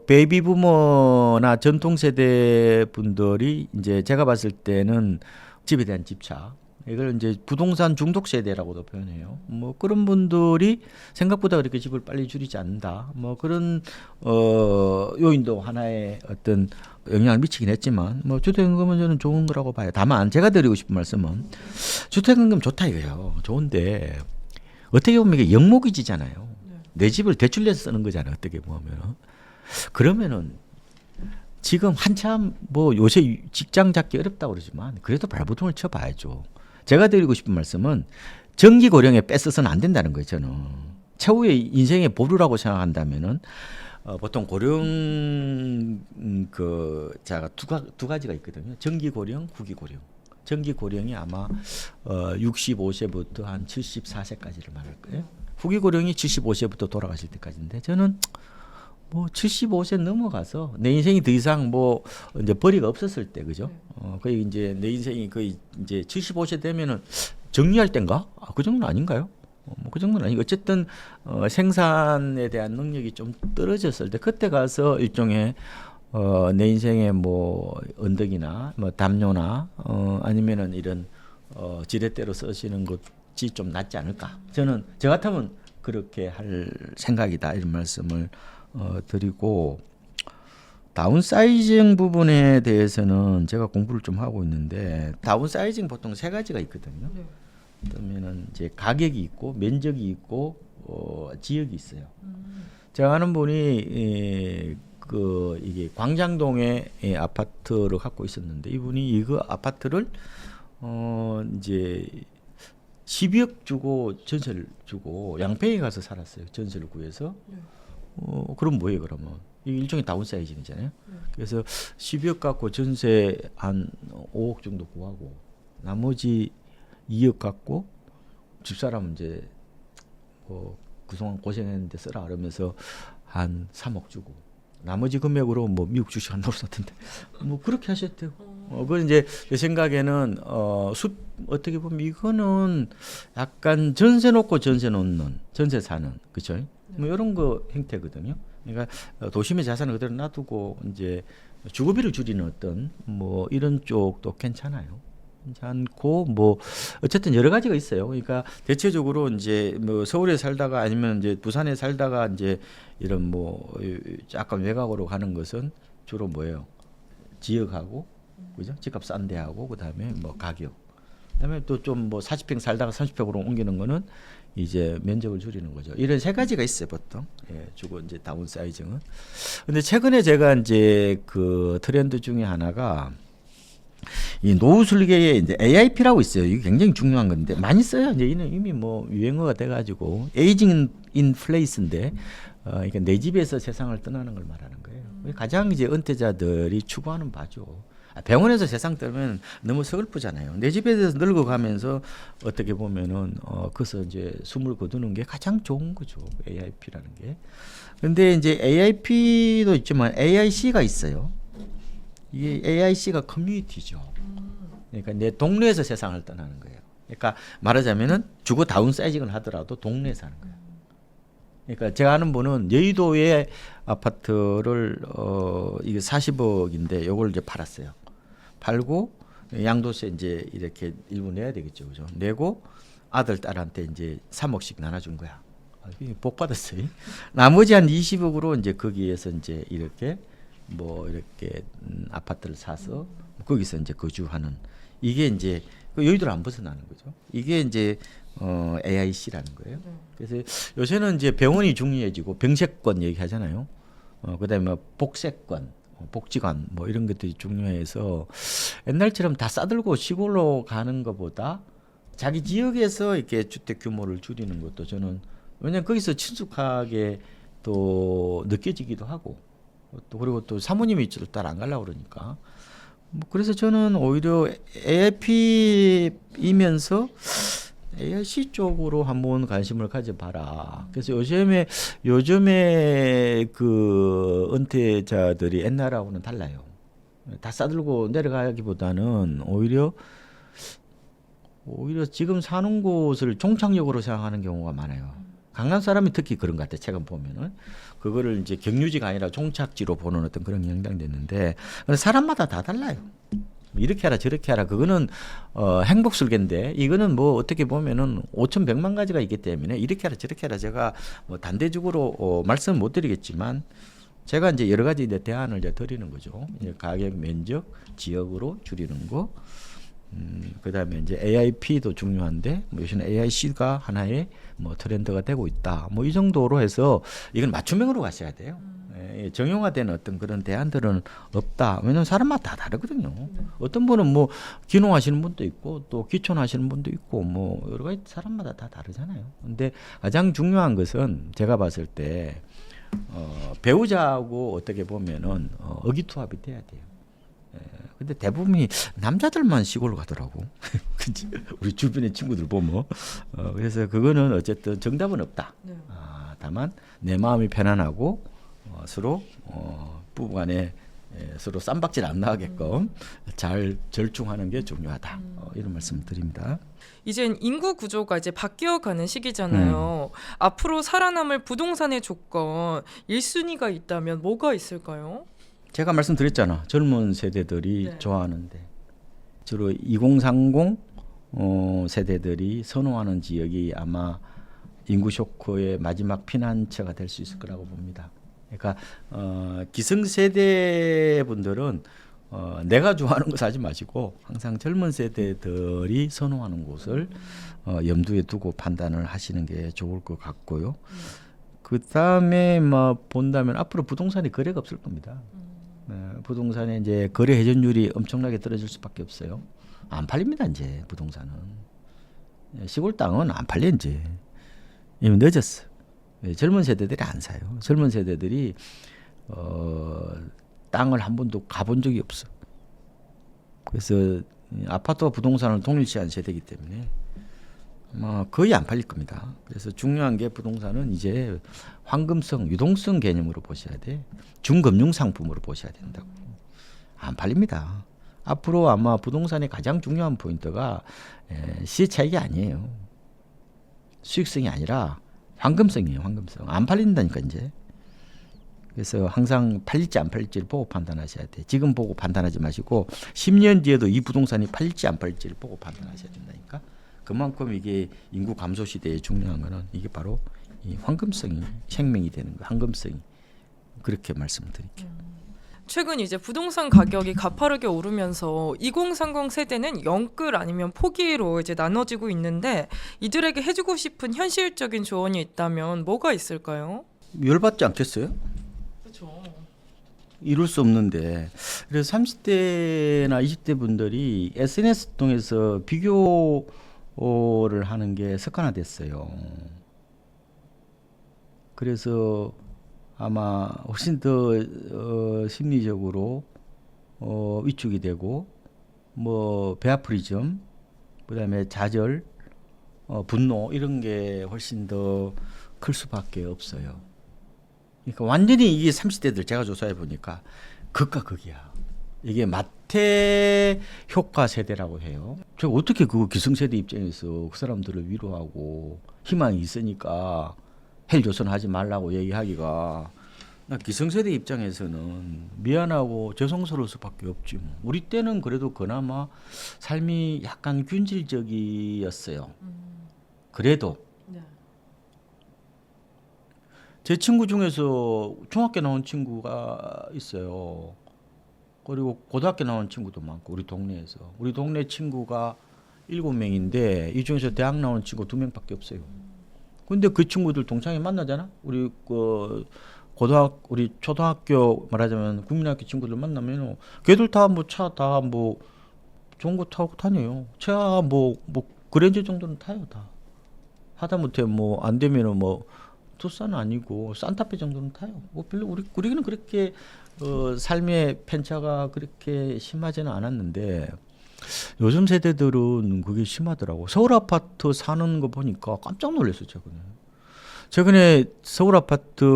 베이비 부머나 전통 세대 분들이 이제 제가 봤을 때는 집에 대한 집착 이걸 이제 부동산 중독 세대라고도 표현해요. 뭐 그런 분들이 생각보다 그렇게 집을 빨리 줄이지 않는다. 뭐 그런 요인도 하나의 어떤 영향을 미치긴 했지만 뭐 주택연금은 저는 좋은 거라고 봐요. 다만 제가 드리고 싶은 말씀은 주택연금 좋다 이거예요. 좋은데 어떻게 보면 이게 영목이지잖아요. 내 집을 대출 내서 쓰는 거잖아요. 어떻게 보면 그러면은 지금 한참 뭐 요새 직장 잡기 어렵다고 그러지만 그래도 발버둥을 쳐봐야죠. 제가 드리고 싶은 말씀은 정기 고령에 뺏어서는 안 된다는 거예요. 저는 최후의 인생의 보루라고 생각한다면은 보통 고령 자가 두 가지가 있거든요. 정기 고령, 후기 고령. 정기 고령이 아마 65세부터 한 74세까지를 말할 거예요. 후기 고령이 75세부터 돌아가실 때까지인데 저는 뭐 75세 넘어가서 내 인생이 더 이상 뭐 이제 벌이가 없었을 때 그죠? 거의 이제 내 인생이 거의 이제 75세 되면은 정리할 때인가? 그 정도는 아닌가요? 뭐 그 정도는 아니고 어쨌든 생산에 대한 능력이 좀 떨어졌을 때 그때 가서 일종의 내 인생의 뭐 언덕이나 뭐 담요나 아니면은 이런 지렛대로 쓰시는 것이 좀 낫지 않을까? 저는 저 같으면 그렇게 할 생각이다 이런 말씀을 드리고 다운사이징 부분에 대해서는 제가 공부를 좀 하고 있는데 다운사이징 보통 세 가지가 있거든요. 그러면은 이제 가격이 있고 면적이 있고 지역이 있어요. 제가 아는 분이 이게 광장동에 아파트를 갖고 있었는데 이분이 이거 아파트를 이제 12억 주고 전세를 주고 양평에 가서 살았어요. 전세를 구해서. 그럼 뭐예요, 그러면? 이 일종의 다운사이징이잖아요. 그래서 12억 갖고 전세 한 5억 정도 구하고 나머지 2억 갖고 집사람 이제 뭐 그동안 고생했는데 쓰라 그러면서 한 3억 주고 나머지 금액으로 뭐 미국 주식 한다고 썼던데 뭐 그렇게 하셨대요. 그건 이제 제 생각에는 어떻게 보면 이거는 약간 전세 놓고 전세 놓는 전세 사는 그죠? 뭐 이런 거 형태거든요. 그러니까 도심의 자산을 그대로 놔두고 이제 주거비를 줄이는 어떤 뭐 이런 쪽도 괜찮아요. 괜찮고 뭐 어쨌든 여러 가지가 있어요. 그러니까 대체적으로 이제 뭐 서울에 살다가 아니면 이제 부산에 살다가 이제 이런 뭐 약간 외곽으로 가는 것은 주로 뭐예요? 지역하고 그죠? 집값 싼 데하고 그다음에 뭐 가격. 그다음에 또 좀 뭐 40평 살다가 30평으로 옮기는 거는 이제 면적을 줄이는 거죠. 이런 세 가지가 있어요, 보통. 주고 이제 다운사이징은. 근데 최근에 제가 이제 그 트렌드 중에 하나가 이 노후 설계에 이제 AIP라고 있어요. 이게 굉장히 중요한 건데 많이 써요. 이제 이미 뭐 유행어가 돼가지고 에이징 인 플레이스인데, 그러니까 내 집에서 세상을 떠나는 걸 말하는 거예요. 가장 이제 은퇴자들이 추구하는 바죠. 병원에서 세상 떠나면 너무 서글프잖아요. 내 집에 대해서 늙어가면서 어떻게 보면은 거기서 이제 숨을 거두는 게 가장 좋은 거죠. AIP라는 게. 근데 이제 AIP도 있지만 AIC가 있어요. 이게 AIC가 커뮤니티죠. 그러니까 내 동네에서 세상을 떠나는 거예요. 그러니까 말하자면은 주거 다운사이징을 하더라도 동네에 사는 거예요. 그러니까 제가 아는 분은 여의도의 아파트를 이게 40억인데 요걸 이제 팔았어요. 팔고 양도세 이제 이렇게 일부 내야 되겠죠, 그죠? 내고 아들 딸한테 이제 3억씩 나눠준 거야. 복 받았어요. 나머지 한 20억으로 이제 거기에서 이제 이렇게 뭐 이렇게 아파트를 사서 거기서 이제 거주하는 이게 이제 그 여의도를 안 벗어나는 거죠. 이게 이제 AIC라는 거예요. 그래서 요새는 이제 병원이 중요해지고 병세권 얘기하잖아요. 그다음에 뭐 복세권, 복지관 뭐 이런 것들이 중요해서 옛날처럼 다 싸들고 시골로 가는 것보다 자기 지역에서 이렇게 주택 규모를 줄이는 것도 저는 왜냐면 거기서 친숙하게 또 느껴지기도 하고 또 그리고 또 사모님이 이쪽을 따라 안 가려고 그러니까 뭐 그래서 저는 오히려 AIP이면서 AIC 쪽으로 한번 관심을 가져봐라. 그래서 요즘에 그 은퇴자들이 옛날하고는 달라요. 다 싸들고 내려가기보다는 오히려 지금 사는 곳을 종착역으로 생각하는 경우가 많아요. 강남 사람이 특히 그런 것 같아요. 최근 보면은 그거를 이제 경유지가 아니라 종착지로 보는 어떤 그런 경향이 있는데 사람마다 다 달라요. 이렇게 하라 저렇게 하라 그거는 행복술계인데 이거는 뭐 어떻게 보면은 5,100만 가지가 있기 때문에 이렇게 하라 저렇게 하라 제가 뭐 단대적으로 말씀 못 드리겠지만 제가 이제 여러 가지 이제 대안을 이제 드리는 거죠. 이제 가격 면적 지역으로 줄이는 거. 그다음에 이제 AIP도 중요한데 뭐 요새는 AIC가 하나의 뭐 트렌드가 되고 있다. 뭐 이 정도로 해서 이건 맞춤형으로 가셔야 돼요. 정형화된 어떤 그런 대안들은 없다. 왜냐하면 사람마다 다 다르거든요. 어떤 분은 뭐 기농하시는 분도 있고 또 기촌하시는 분도 있고 뭐 여러 가지 사람마다 다 다르잖아요. 근데 가장 중요한 것은 제가 봤을 때 배우자하고 어떻게 보면은 의기투합이 돼야 돼요. 근데 대부분이 남자들만 시골로 가더라고. 그치? 우리 주변의 친구들 보면. 그래서 그거는 어쨌든 정답은 없다. 다만 내 마음이 편안하고 서로 부부간에 서로 쌈박질 안 나게끔 잘 절충하는 게 중요하다. 이런 말씀을 드립니다. 이젠 인구 구조가 이제 바뀌어가는 시기잖아요. 앞으로 살아남을 부동산의 조건 1순위가 있다면 뭐가 있을까요? 제가 말씀드렸잖아. 젊은 세대들이 네. 좋아하는데 주로 2030 세대들이 선호하는 지역이 아마 인구 쇼크의 마지막 피난처가 될 수 있을 거라고 봅니다. 그러니까 기성세대 분들은 내가 좋아하는 거 사지 마시고 항상 젊은 세대들이 선호하는 곳을 염두에 두고 판단을 하시는 게 좋을 것 같고요. 그 다음에 뭐 본다면 앞으로 부동산이 거래가 없을 겁니다. 부동산의 이제 거래 회전율이 엄청나게 떨어질 수밖에 없어요. 안 팔립니다 이제 부동산은. 시골 땅은 안 팔려 이제. 이미 늦었어. 젊은 세대들이 안 사요. 젊은 세대들이 땅을 한 번도 가본 적이 없어. 그래서 아파트와 부동산을 동일시한 세대이기 때문에 거의 안 팔릴 겁니다. 그래서 중요한 게 부동산은 이제 황금성, 유동성 개념으로 보셔야 돼. 중금융 상품으로 보셔야 된다고. 안 팔립니다. 앞으로 아마 부동산의 가장 중요한 포인트가 시세 차익이 아니에요. 수익성이 아니라 황금성이에요. 황금성. 안 팔린다니까 이제. 그래서 항상 팔릴지 안 팔릴지를 보고 판단하셔야 돼. 지금 보고 판단하지 마시고 10년 뒤에도 이 부동산이 팔릴지 안 팔릴지를 보고 판단하셔야 된다니까. 그만큼 이게 인구 감소 시대에 중요한 거는 이게 바로 이 황금성이 생명이 되는 거. 황금성이. 그렇게 말씀드릴게요. 최근 이제 부동산 가격이 가파르게 오르면서 2030 세대는 영끌 아니면 포기로 이제 나눠지고 있는데 이들에게 해주고 싶은 현실적인 조언이 있다면 뭐가 있을까요? 열받지 않겠어요? 그렇죠. 이룰 수 없는데. 그래서 30대나 20대 분들이 SNS 통해서 비교를 하는 게 습관화됐어요. 그래서 아마 훨씬 더 심리적으로 위축이 되고 뭐 배아프리즘, 그다음에 좌절, 분노 이런 게 훨씬 더 클 수밖에 없어요. 그러니까 완전히 이게 30대들 제가 조사해 보니까 극과 극이야. 이게 마태 효과 세대라고 해요. 제가 어떻게 그 기성세대 입장에서 그 사람들을 위로하고 희망이 있으니까 헬조선 하지 말라고 얘기하기가 나 기성세대 입장에서는 미안하고 죄송스러울 수밖에 없지. 뭐. 우리 때는 그래도 그나마 삶이 약간 균질적이었어요. 그래도 네. 제 친구 중에서 중학교 나온 친구가 있어요. 그리고 고등학교 나온 친구도 많고 우리 동네에서 우리 동네 친구가 7명인데 이 중에서 대학 나온 친구 2명밖에 없어요. 근데 그 친구들 동창회 만나잖아. 우리 그 우리 초등학교 말하자면 국민학교 친구들 만나면 걔들 다 뭐 차 다 뭐 좋은 거 타고 다녀요. 차 뭐 그랜저 정도는 타요 다. 하다못해 뭐 안 되면은 뭐 투싼 아니고 산타페 정도는 타요. 뭐 별로 우리는 그렇게 삶의 편차가 그렇게 심하지는 않았는데 요즘 세대들은 그게 심하더라고. 서울 아파트 사는 거 보니까 깜짝 놀랐어요, 최근에 서울 아파트를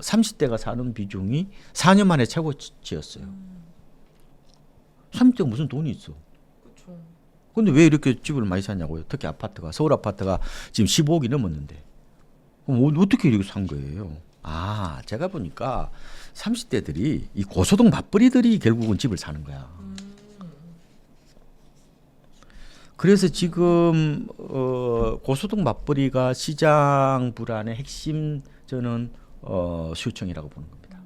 30대가 사는 비중이 4년 만에 최고치였어요. 30대가 무슨 돈이 있어? 그렇죠. 근데 왜 이렇게 집을 많이 샀냐고요? 특히 아파트가 서울 아파트가 지금 15억이 넘었는데 그럼 어떻게 이렇게 산 거예요? 아, 제가 보니까 30대들이 이 고소득 맞벌이들이 결국은 집을 사는 거야. 그래서 지금 고소득 맞벌이가 시장 불안의 핵심 저는 수요청이라고 보는 겁니다.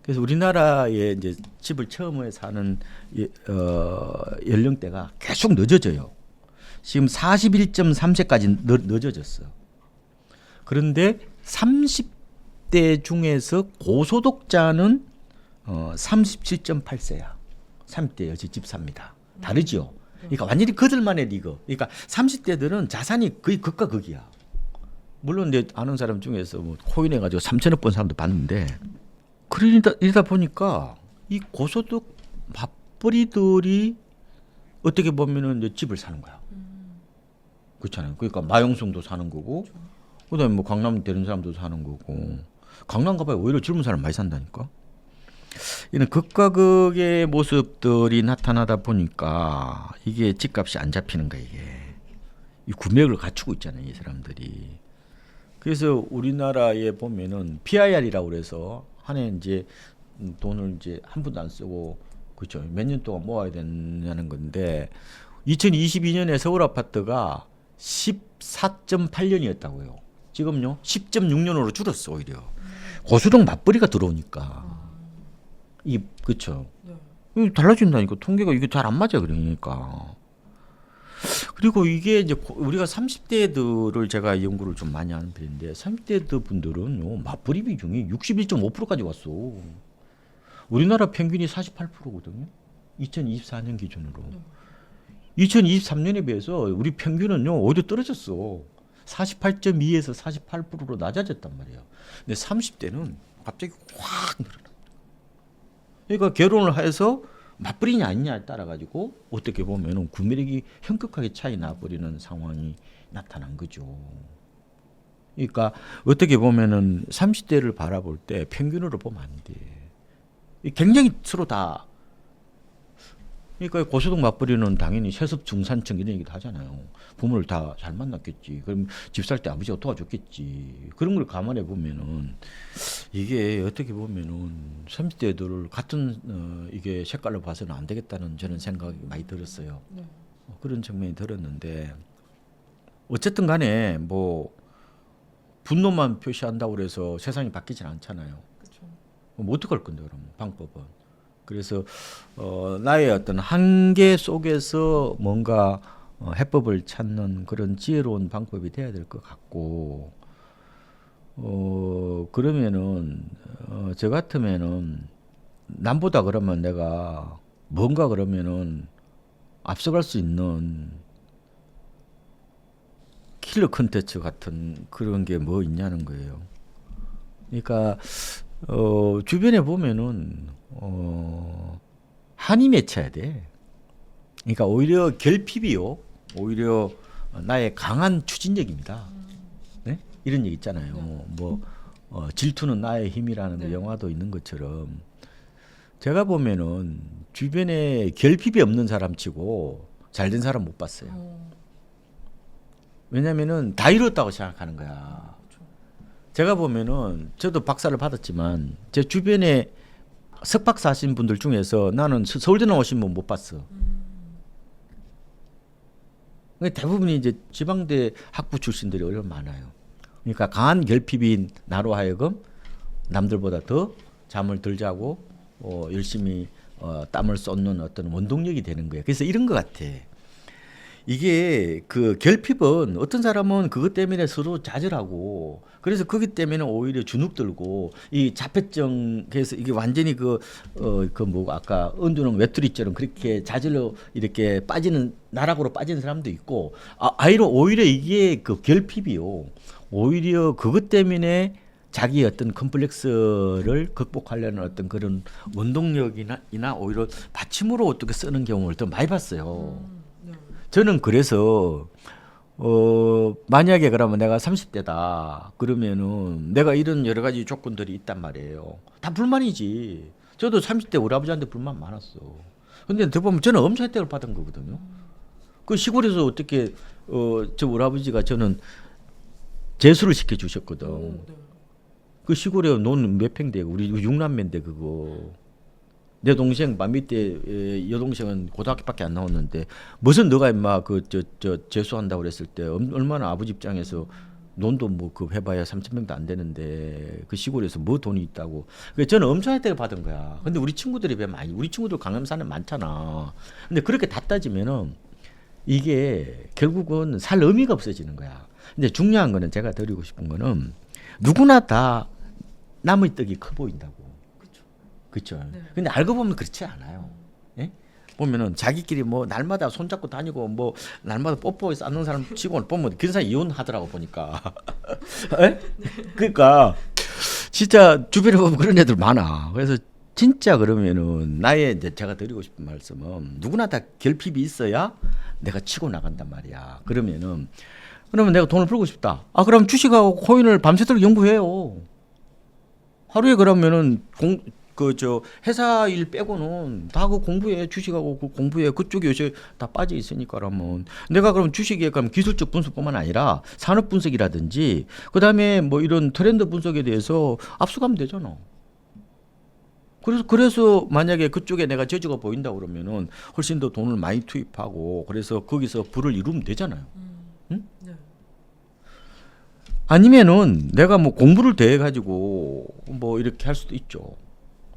그래서 우리나라에 이제 집을 처음에 사는 연령대가 계속 늦어져요. 지금 41.3세까지 늦어졌어. 그런데 30대 중에서 고소득자는 37.8세야. 30대 여지 집 삽니다. 다르죠. 그러니까 완전히 그들만의 리그. 그러니까 30대들은 자산이 거의 극과 극이야. 물론 내 아는 사람 중에서 뭐 코인해 가지고 3천억 번 사람도 봤는데 이러다 보니까 이 고소득 맞벌이들이 어떻게 보면은 이제 집을 사는 거야. 그렇잖아요. 그러니까 마용성도 사는 거고, 그다음에 뭐 강남 되는 사람도 사는 거고. 강남 가봐야 오히려 젊은 사람 많이 산다니까. 이런 극과 극의 모습들이 나타나다 보니까 이게 집값이 안 잡히는 거야 이게. 이 구매력을 갖추고 있잖아요 이 사람들이. 그래서 우리나라에 보면은 PIR이라고 그래서 한 해 이제 돈을 이제 한 푼도 안 쓰고 그렇죠. 몇 년 동안 모아야 되냐는 건데 2022년에 서울 아파트가 14.8년이었다고요. 지금요 10.6년으로 줄었어 오히려. 고소득 맞벌이가 들어오니까. 이 그렇죠. 네. 달라진다니까 통계가 이게 잘 안 맞아 그러니까. 그리고 이게 이제 우리가 30대들을 제가 연구를 좀 많이 하는 편인데 30대들 분들은요 맞벌이 비중이 61.5%까지 왔어. 우리나라 평균이 48%거든요. 2024년 기준으로. 2023년에 비해서 우리 평균은요 오히려 떨어졌어. 48.2에서 48%로 낮아졌단 말이에요. 근데 30대는 갑자기 확 늘어나. 그러니까 결혼을 해서 맞벌이냐 아니냐에 따라 가지고 어떻게 보면은 구매력이 현격하게 차이 나버리는 상황이 나타난 거죠. 그러니까 어떻게 보면은 30대를 바라볼 때 평균으로 보면 안 돼. 굉장히 서로 다. 그러니까 고소득 맞벌이는 당연히 세습 중산층 이런 얘기도 하잖아요. 부모를 다 잘 만났겠지. 그럼 집 살 때 아버지가 도와줬겠지. 그런 걸 감안해 보면은 이게 어떻게 보면은 30대들을 같은 이게 색깔로 봐서는 안 되겠다는 저는 생각이 많이 들었어요. 네. 그런 측면이 들었는데 어쨌든 간에 뭐 분노만 표시한다고 그래서 세상이 바뀌진 않잖아요. 그렇죠. 뭐 어떡할 건데 그러면 방법은. 그래서 나의 어떤 한계 속에서 뭔가 해법을 찾는 그런 지혜로운 방법이 돼야 될 것 같고 그러면은 저 같으면은 남보다 그러면 내가 뭔가 그러면은 앞서갈 수 있는 킬러 컨텐츠 같은 그런 게 뭐 있냐는 거예요. 그러니까 주변에 보면은 한이 맺혀야 돼. 그러니까 오히려 결핍이요. 오히려 나의 강한 추진력입니다. 네? 이런 얘기 있잖아요. 네. 뭐 질투는 나의 힘이라는 네. 영화도 있는 것처럼 제가 보면은 주변에 결핍이 없는 사람치고 잘된 사람 못 봤어요. 왜냐면은 다 이뤘다고 생각하는 거야. 제가 보면은 저도 박사를 받았지만 제 주변에 석박사 하신 분들 중에서 나는 서울대 나오신 분 못 봤어. 대부분이 이제 지방대 학부 출신들이 얼마나 많아요. 그러니까 강한 결핍인 나로 하여금 남들보다 더 잠을 덜 자고 열심히 땀을 쏟는 어떤 원동력이 되는 거예요. 그래서 이런 것 같아. 이게 그 결핍은 어떤 사람은 그것 때문에 서로 좌절하고 그래서 거기 때문에 오히려 주눅 들고 이 자폐증에서 이게 완전히 뭐 아까 은두능 외톨이처럼 그렇게 좌절로 이렇게 빠지는 나락으로 빠지는 사람도 있고 아이로 오히려 이게 그 결핍이요. 오히려 그것 때문에 자기 어떤 컴플렉스를 극복하려는 어떤 그런 원동력이나 오히려 받침으로 어떻게 쓰는 경우를 더 많이 봤어요. 저는 그래서 만약에 그러면 내가 30대다 그러면은 내가 이런 여러 가지 조건들이 있단 말이에요. 다 불만이지. 저도 30대 우리 아버지한테 불만 많았어. 근데 더 보면 저는 엄청 혜택을 받은 거거든요. 그 시골에서 어떻게 저 우리 아버지가 저는 재수를 시켜 주셨거든. 그 시골에 논 몇 평대 우리 6남매인데 그거. 내 동생 반 밑에 여동생은 고등학교밖에 안 나왔는데 무슨 너가 임마 저 재수한다고 그랬을 때 얼마나 아버지 입장에서 논도 뭐 그 해봐야 3,000명도 안 되는데 그 시골에서 뭐 돈이 있다고. 그래서 저는 엄청 혜택을 받은 거야. 근데 우리 친구들이 왜 많이 우리 친구들 강남사는 많잖아. 근데 그렇게 다 따지면은 이게 결국은 살 의미가 없어지는 거야. 근데 중요한 거는 제가 드리고 싶은 거는 누구나 다 남의 떡이 커 보인다고. 그렇죠. 네. 근데 알고 보면 그렇지 않아요. 예? 보면은 자기끼리 뭐 날마다 손잡고 다니고 뭐 날마다 뽀뽀해 쌓는 사람 치고는 보면 그 사람 이혼하더라고 보니까. 예? 그러니까 진짜 주변에 보면 그런 애들 많아. 그래서 진짜 그러면은 나의 이제 제가 드리고 싶은 말씀은 누구나 다 결핍이 있어야 내가 치고 나간단 말이야. 그러면 내가 돈을 벌고 싶다. 그럼 주식하고 코인을 밤새도록 연구해요. 하루에 그러면은 회사 일 빼고는 다 그 공부해. 주식하고 그 공부해. 그쪽에 요새 다 빠져 있으니까 그러면 내가 그럼 주식에 그럼 기술적 분석뿐만 아니라 산업 분석이라든지 그다음에 뭐 이런 트렌드 분석에 대해서 앞서가면 되잖아. 그래서 만약에 그쪽에 내가 저주가 보인다 그러면은 훨씬 더 돈을 많이 투입하고 그래서 거기서 부를 이루면 되잖아요. 응? 네. 아니면은 내가 뭐 공부를 더 해가지고 뭐 이렇게 할 수도 있죠.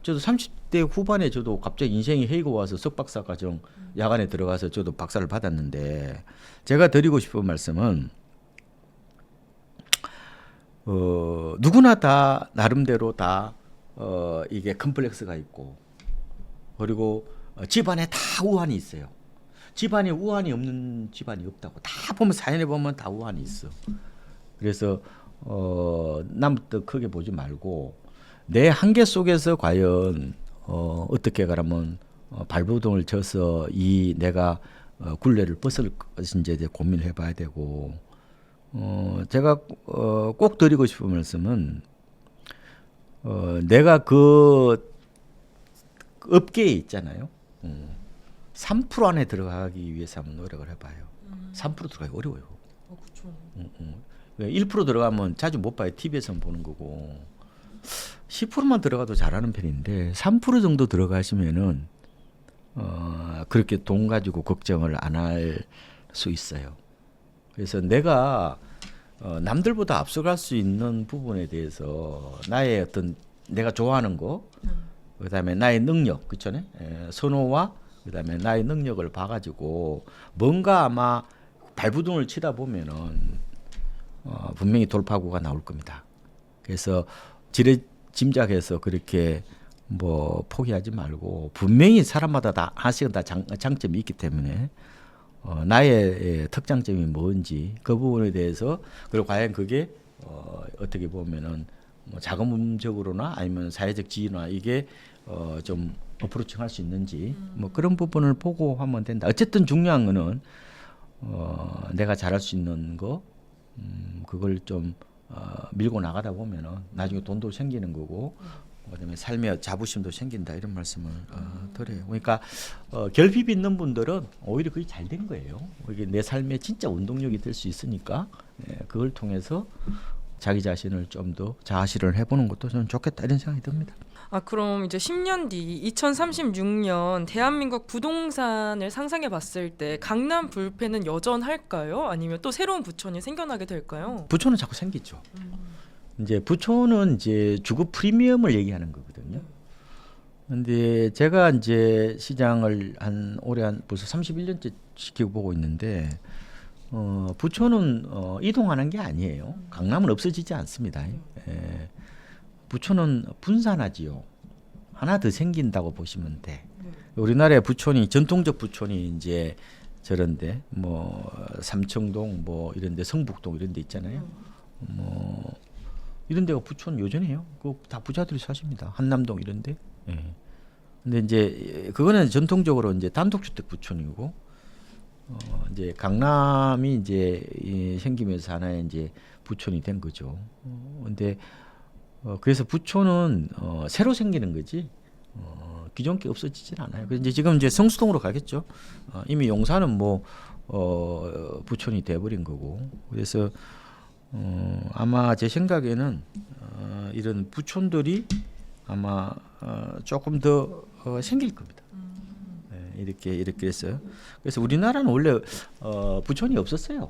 저도 30대 후반에 저도 갑자기 인생이 헤이가 와서 석박사 과정 야간에 들어가서 저도 박사를 받았는데 제가 드리고 싶은 말씀은 누구나 다 나름대로 다 이게 컴플렉스가 있고 그리고 집안에 다 우환이 있어요. 집안에 우환이 없는 집안이 없다고. 다 보면 사연에 보면 다 우환이 있어. 그래서 남부터 크게 보지 말고 내 한계 속에서 과연 어떻게 가라면 발버둥을 쳐서 이 내가 굴레를 벗을 것인지에 대해 고민을 해봐야 되고 제가 꼭 드리고 싶은 말씀은 내가 그 업계에 있잖아요. 3% 안에 들어가기 위해서 한번 노력을 해봐요. 3% 들어가기 어려워요. 그렇죠. 1% 들어가면 자주 못 봐요. TV에서만 보는 거고 10%만 들어가도 잘하는 편인데 3% 정도 들어가시면은 그렇게 돈 가지고 걱정을 안 할 수 있어요. 그래서 내가 남들보다 앞서갈 수 있는 부분에 대해서 나의 어떤 내가 좋아하는 거, 그다음에 나의 능력, 그렇죠? 선호와 그다음에 나의 능력을 봐가지고 뭔가 아마 발부둥을 치다 보면은 분명히 돌파구가 나올 겁니다. 그래서 짐작해서 그렇게 뭐 포기하지 말고 분명히 사람마다 다 하나씩은 다 장점이 있기 때문에 나의 특장점이 뭔지 그 부분에 대해서 그리고 과연 그게 어떻게 보면은 뭐 자금적으로나 아니면 사회적 지위나 이게 좀 어프로칭할 수 있는지 뭐 그런 부분을 보고 하면 된다. 어쨌든 중요한 거는 내가 잘할 수 있는 거 그걸 좀 밀고 나가다 보면은 나중에 돈도 생기는 거고 그다음에 삶의 자부심도 생긴다 이런 말씀을 드려요. 그러니까 결핍이 있는 분들은 오히려 그게 잘 된 거예요. 이게 내 삶에 진짜 원동력이 될 수 있으니까 그걸 통해서 자기 자신을 좀 더 자아실현을 해보는 것도 저는 좋겠다 이런 생각이 듭니다. 그럼 이제 10년 뒤 2036년 대한민국 부동산을 상상해 봤을 때 강남 불패는 여전할까요? 아니면 또 새로운 부촌이 생겨나게 될까요? 부촌은 자꾸 생기죠. 이제 부촌은 이제 주거 프리미엄을 얘기하는 거거든요. 근데 제가 이제 시장을 올해 벌써 31년째 지켜보고 있는데 부촌은 이동하는 게 아니에요. 강남은 없어지지 않습니다. 예. 부촌은 분산하지요. 하나 더 생긴다고 보시면 돼. 우리나라의 부촌이 전통적 부촌이 이제 저런데 뭐 삼청동 뭐 이런데 성북동 이런 데 있잖아요. 뭐 이런 데가 부촌 여전해요. 그 다 부자들이 사십니다. 한남동 이런데. 예. 근데 이제 그거는 전통적으로 이제 단독주택 부촌이고 이제 강남이 이제 생기면서 하나의 이제 부촌이 된 거죠. 근데 그래서 부촌은 새로 생기는 거지. 기존 게 없어지진 않아요. 그래서 이제 지금 이제 성수동으로 가겠죠. 이미 용산은 뭐 부촌이 돼버린 거고. 그래서 아마 제 생각에는 이런 부촌들이 아마 조금 더 생길 겁니다. 네, 이렇게 했어요. 그래서 우리나라는 원래 부촌이 없었어요.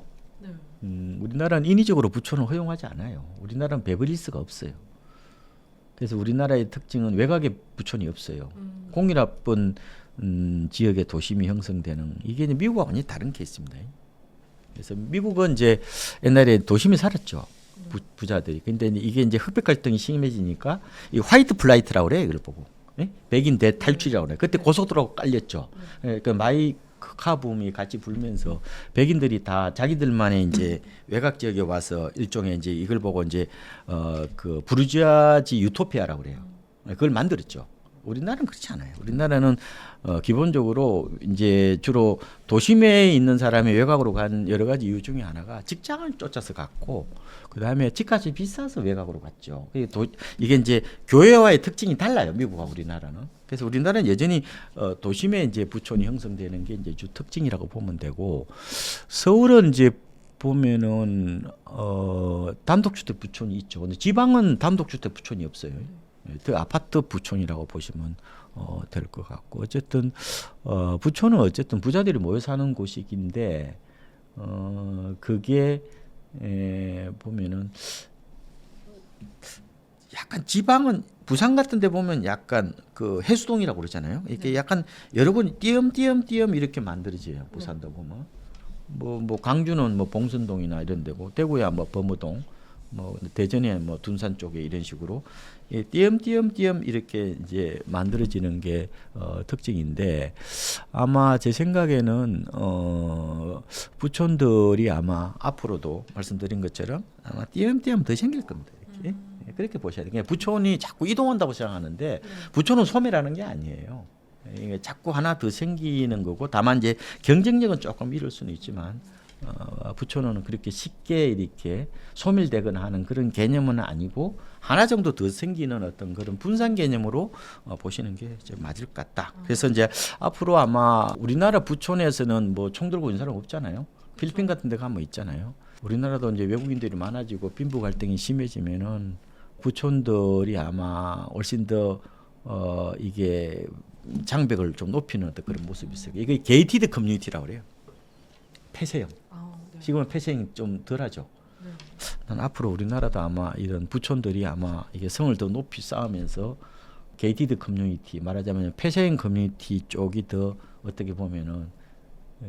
우리나라는 인위적으로 부촌을 허용하지 않아요. 우리나라는 베버리스가 없어요. 그래서 우리나라의 특징은 외곽에 부촌이 없어요. 공일합번 지역의 도심이 형성되는 이게 이제 미국과 완전히 다른 케이스입니다. 그래서 미국은 이제 옛날에 도심이 살았죠. 부자들이. 근데 이게 이제 흑백 갈등이 심해지니까 이 화이트 플라이트라고 그래요. 이걸 보고. 예? 백인 대탈출이라고 그래요. 그때 고속도로가 깔렸죠. 예, 그 마이카 붐이 같이 불면서 백인들이 다 자기들만의 이제 외곽 지역에 와서 일종의 이제 이걸 보고 이제 그 부르주아지 유토피아라고 그래요. 그걸 만들었죠. 우리나라는 그렇지 않아요. 우리나라는 기본적으로 이제 주로 도심에 있는 사람이 외곽으로 간 여러 가지 이유 중에 하나가 직장을 쫓아서 갔고, 그 다음에 집값이 비싸서 외곽으로 갔죠. 이게 이제 교회와의 특징이 달라요. 미국과 우리나라는. 그래서 우리나라는 여전히 도심에 이제 부촌이 형성되는 게 이제 주 특징이라고 보면 되고, 서울은 이제 보면은 단독주택 부촌이 있죠. 근데 지방은 단독주택 부촌이 없어요. 그 아파트 부촌이라고 보시면 될 것 같고, 어쨌든 부촌은 어쨌든 부자들이 모여 사는 곳이긴데 그게 보면은 약간 지방은 부산 같은 데 보면 약간 그 해수동이라고 그러잖아요. 이렇게 약간 여러 번 띄엄띄엄 이렇게 만들어져요. 부산도 보면 뭐 광주는 뭐 봉선동이나 이런 데고, 대구야 뭐 범어동, 뭐 대전에 뭐 둔산 쪽에 이런 식으로 띄엄띄엄 이렇게 이제 만들어지는 게 특징인데, 아마 제 생각에는 부촌들이 아마 앞으로도 말씀드린 것처럼 아마 띄엄띄엄 더 생길 겁니다. 이렇게. 그렇게 보셔야 돼요. 부촌이 자꾸 이동한다고 생각하는데 부촌은 소멸하는 게 아니에요. 이게 자꾸 하나 더 생기는 거고, 다만 이제 경쟁력은 조금 이룰 수는 있지만 부촌은 그렇게 쉽게 이렇게 소멸되거나 하는 그런 개념은 아니고, 하나 정도 더 생기는 어떤 그런 분산 개념으로 보시는 게 좀 맞을 것 같다. 그래서 이제 앞으로 아마 우리나라 부촌에서는 뭐 총 들고 있는 사람 없잖아요. 필리핀 같은 데 가면 있잖아요. 우리나라도 이제 외국인들이 많아지고 빈부 갈등이 심해지면은 부촌들이 아마 훨씬 더 이게 장벽을 좀 높이는 어떤 그런 모습이 있어요. 이게 게이티드 커뮤니티라고 그래요. 폐쇄형. 지금은 폐쇄형이 좀 덜하죠. 난 앞으로 우리나라도 아마 이런 부촌들이 아마 이게 성을 더 높이 쌓으면서 게이티드 커뮤니티, 말하자면 폐쇄형 커뮤니티 쪽이 더 어떻게 보면은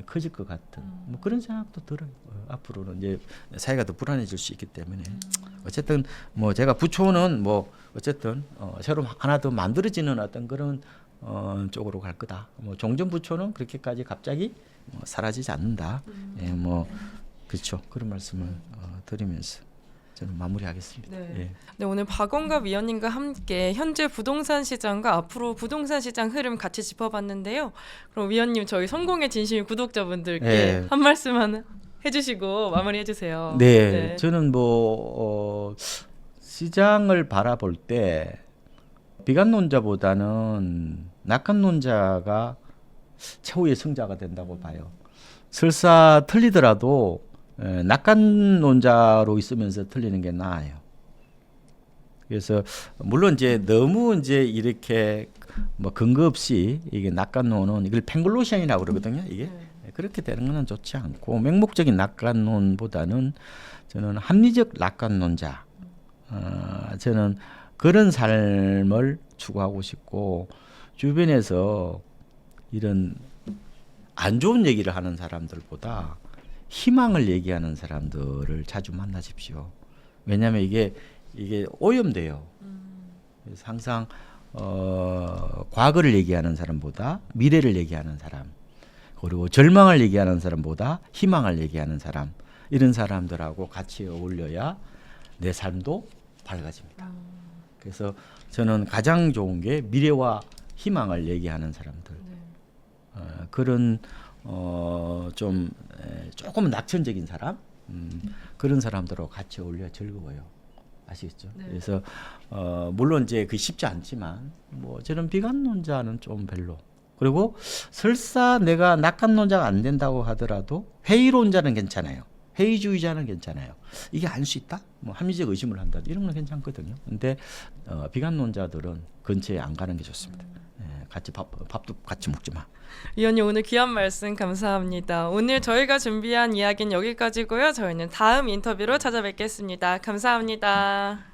커질 것 같은 뭐 그런 생각도 들어요. 앞으로는 이제 사회가 더 불안해질 수 있기 때문에 어쨌든 뭐 제가 부촌은 뭐 어쨌든 새로 하나 더 만들어지는 어떤 그런 쪽으로 갈 거다. 뭐 종전 부촌은 그렇게까지 갑자기 사라지지 않는다. 예, 뭐 그렇죠. 그런 말씀을 드리면서 저는 마무리하겠습니다. 네. 예. 네, 오늘 박원갑 위원님과 함께 현재 부동산 시장과 앞으로 부동산 시장 흐름 같이 짚어봤는데요. 그럼 위원님, 저희 성공의 진심인 구독자분들께 네. 한 말씀만 해주시고 마무리해주세요. 네, 저는 뭐 시장을 바라볼 때 비관론자보다는 낙관론자가 최후의 승자가 된다고 봐요. 설사 틀리더라도 낙관론자로 있으면서 틀리는 게 나아요. 그래서 물론 이제 너무 이제 이렇게 뭐 근거 없이 이게 낙관론은 이걸 팽글로시안이라고 그러거든요. 이게 그렇게 되는 것은 좋지 않고, 맹목적인 낙관론보다는 저는 합리적 낙관론자, 저는 그런 삶을 추구하고 싶고 주변에서 이런 안 좋은 얘기를 하는 사람들보다 희망을 얘기하는 사람들을 자주 만나십시오. 왜냐하면 이게 오염돼요. 그래서 항상 과거를 얘기하는 사람보다 미래를 얘기하는 사람, 그리고 절망을 얘기하는 사람보다 희망을 얘기하는 사람, 이런 사람들하고 같이 어울려야 내 삶도 밝아집니다. 그래서 저는 가장 좋은 게 미래와 희망을 얘기하는 사람들, 그런 좀 조금 낙천적인 사람, 그런 사람들하고 같이 어울려 즐거워요. 아시겠죠? 네. 그래서 물론 이제 그 쉽지 않지만 뭐 저는 비관론자는 좀 별로. 그리고 설사 내가 낙관론자가 안 된다고 하더라도 회의론자는 괜찮아요. 회의주의자는 괜찮아요. 이게 알 수 있다? 뭐 합리적 의심을 한다. 이런 건 괜찮거든요. 근데 비관론자들은 근처에 안 가는 게 좋습니다. 같이 밥도 같이 먹지 마. 위원님 오늘 귀한 말씀 감사합니다. 오늘 저희가 준비한 이야기는 여기까지고요. 저희는 다음 인터뷰로 찾아뵙겠습니다. 감사합니다.